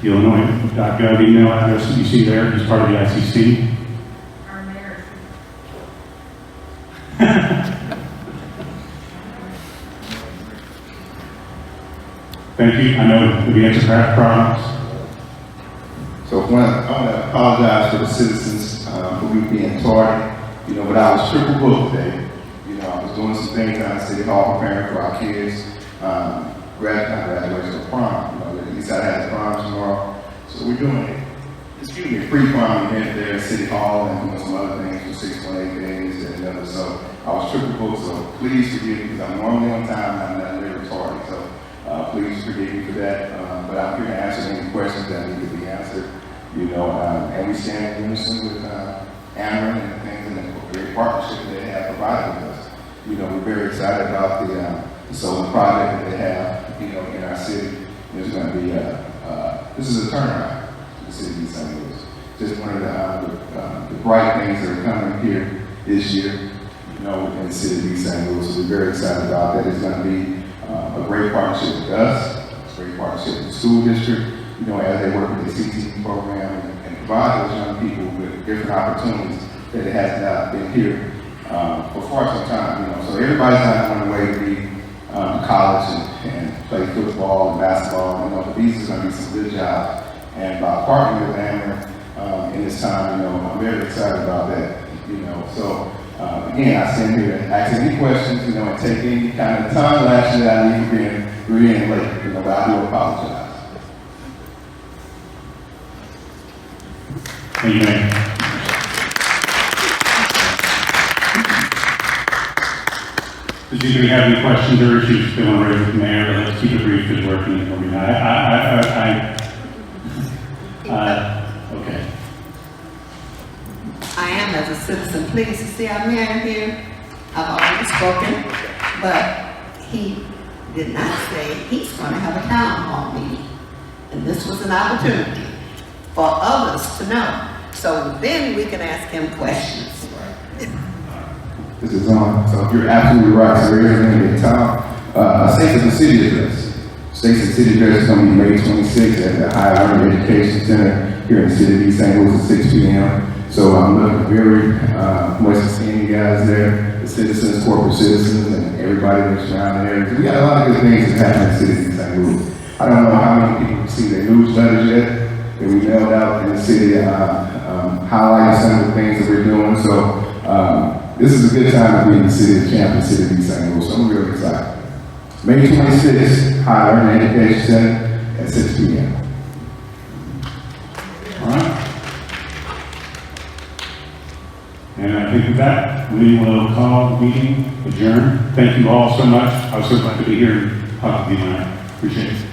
Illinois.gov email address that you see there. He's part of the ICC. Our mayor. Thank you. I know the extra craft products. So I want to apologize for the citizens for me being tardy. You know, but I was triple booked today. You know, I was doing some things down at City Hall preparing for our kids' graduation of prom. You know, at least I had prom tomorrow. So we're doing a free prom event there at City Hall and doing some other things for 618 days and others. So I was triple booked. So please forgive me because I'm normally on time and I'm not very tardy. So please forgive me for that. But I'm here to answer any questions that need to be answered. You know, and we stand in unison with Ameren and things and the great partnership that they have provided with us. You know, we're very excited about the solar project that they have, you know, in our city. There's going to be this is a turnaround for the city of St. Louis. Just one of the bright things that are coming here this year, you know, in the city of St. Louis. So we're very excited about that. It's going to be a great partnership with us, a great partnership with the school district, you know, as they work with the CTE program and provide those young people with different opportunities that it has not been here for far some time, you know. So everybody's not on the way to be to college and play football and basketball, you know, but these are going to be some good jobs. And by partnering with Ameren in this time, you know, I'm very excited about that, you know. So again, I stand here and ask any questions, you know, and take any kind of time action that I need for being late, you know, but I do apologize. Thank you, Mayor. Does anybody have any questions or issues they want to raise with the mayor? Let's keep it brief because we're working for me. Okay. I am as a citizen pleased to see our mayor here. I've already spoken, but he did not say he's going to have a town hall meeting. And this was an opportunity for others to know. So then we can ask him questions. This is on. So you're absolutely right. So there is going to be a town. State of the City address. State of the City address is going to be May 26th at the Higher Learning Education Center here in the city of East St. Louis at 6 p.m. So I'm looking very much to seeing you guys there, the citizens, corporate citizens, and everybody that's around there. We got a lot of good things that's happening in the city of East St. Louis. I don't know how many people see their newsletters yet that we mailed out in the city, highlighting some of the things that we're doing. So this is a good time to be in the city of Champion, city of East St. Louis. So I'm really excited. May 26th, Higher Learning Education Center at 6 p.m. All right. And I think with that, we will call the meeting adjourned. Thank you all so much. I was so glad to be here and talk to you tonight. Appreciate it.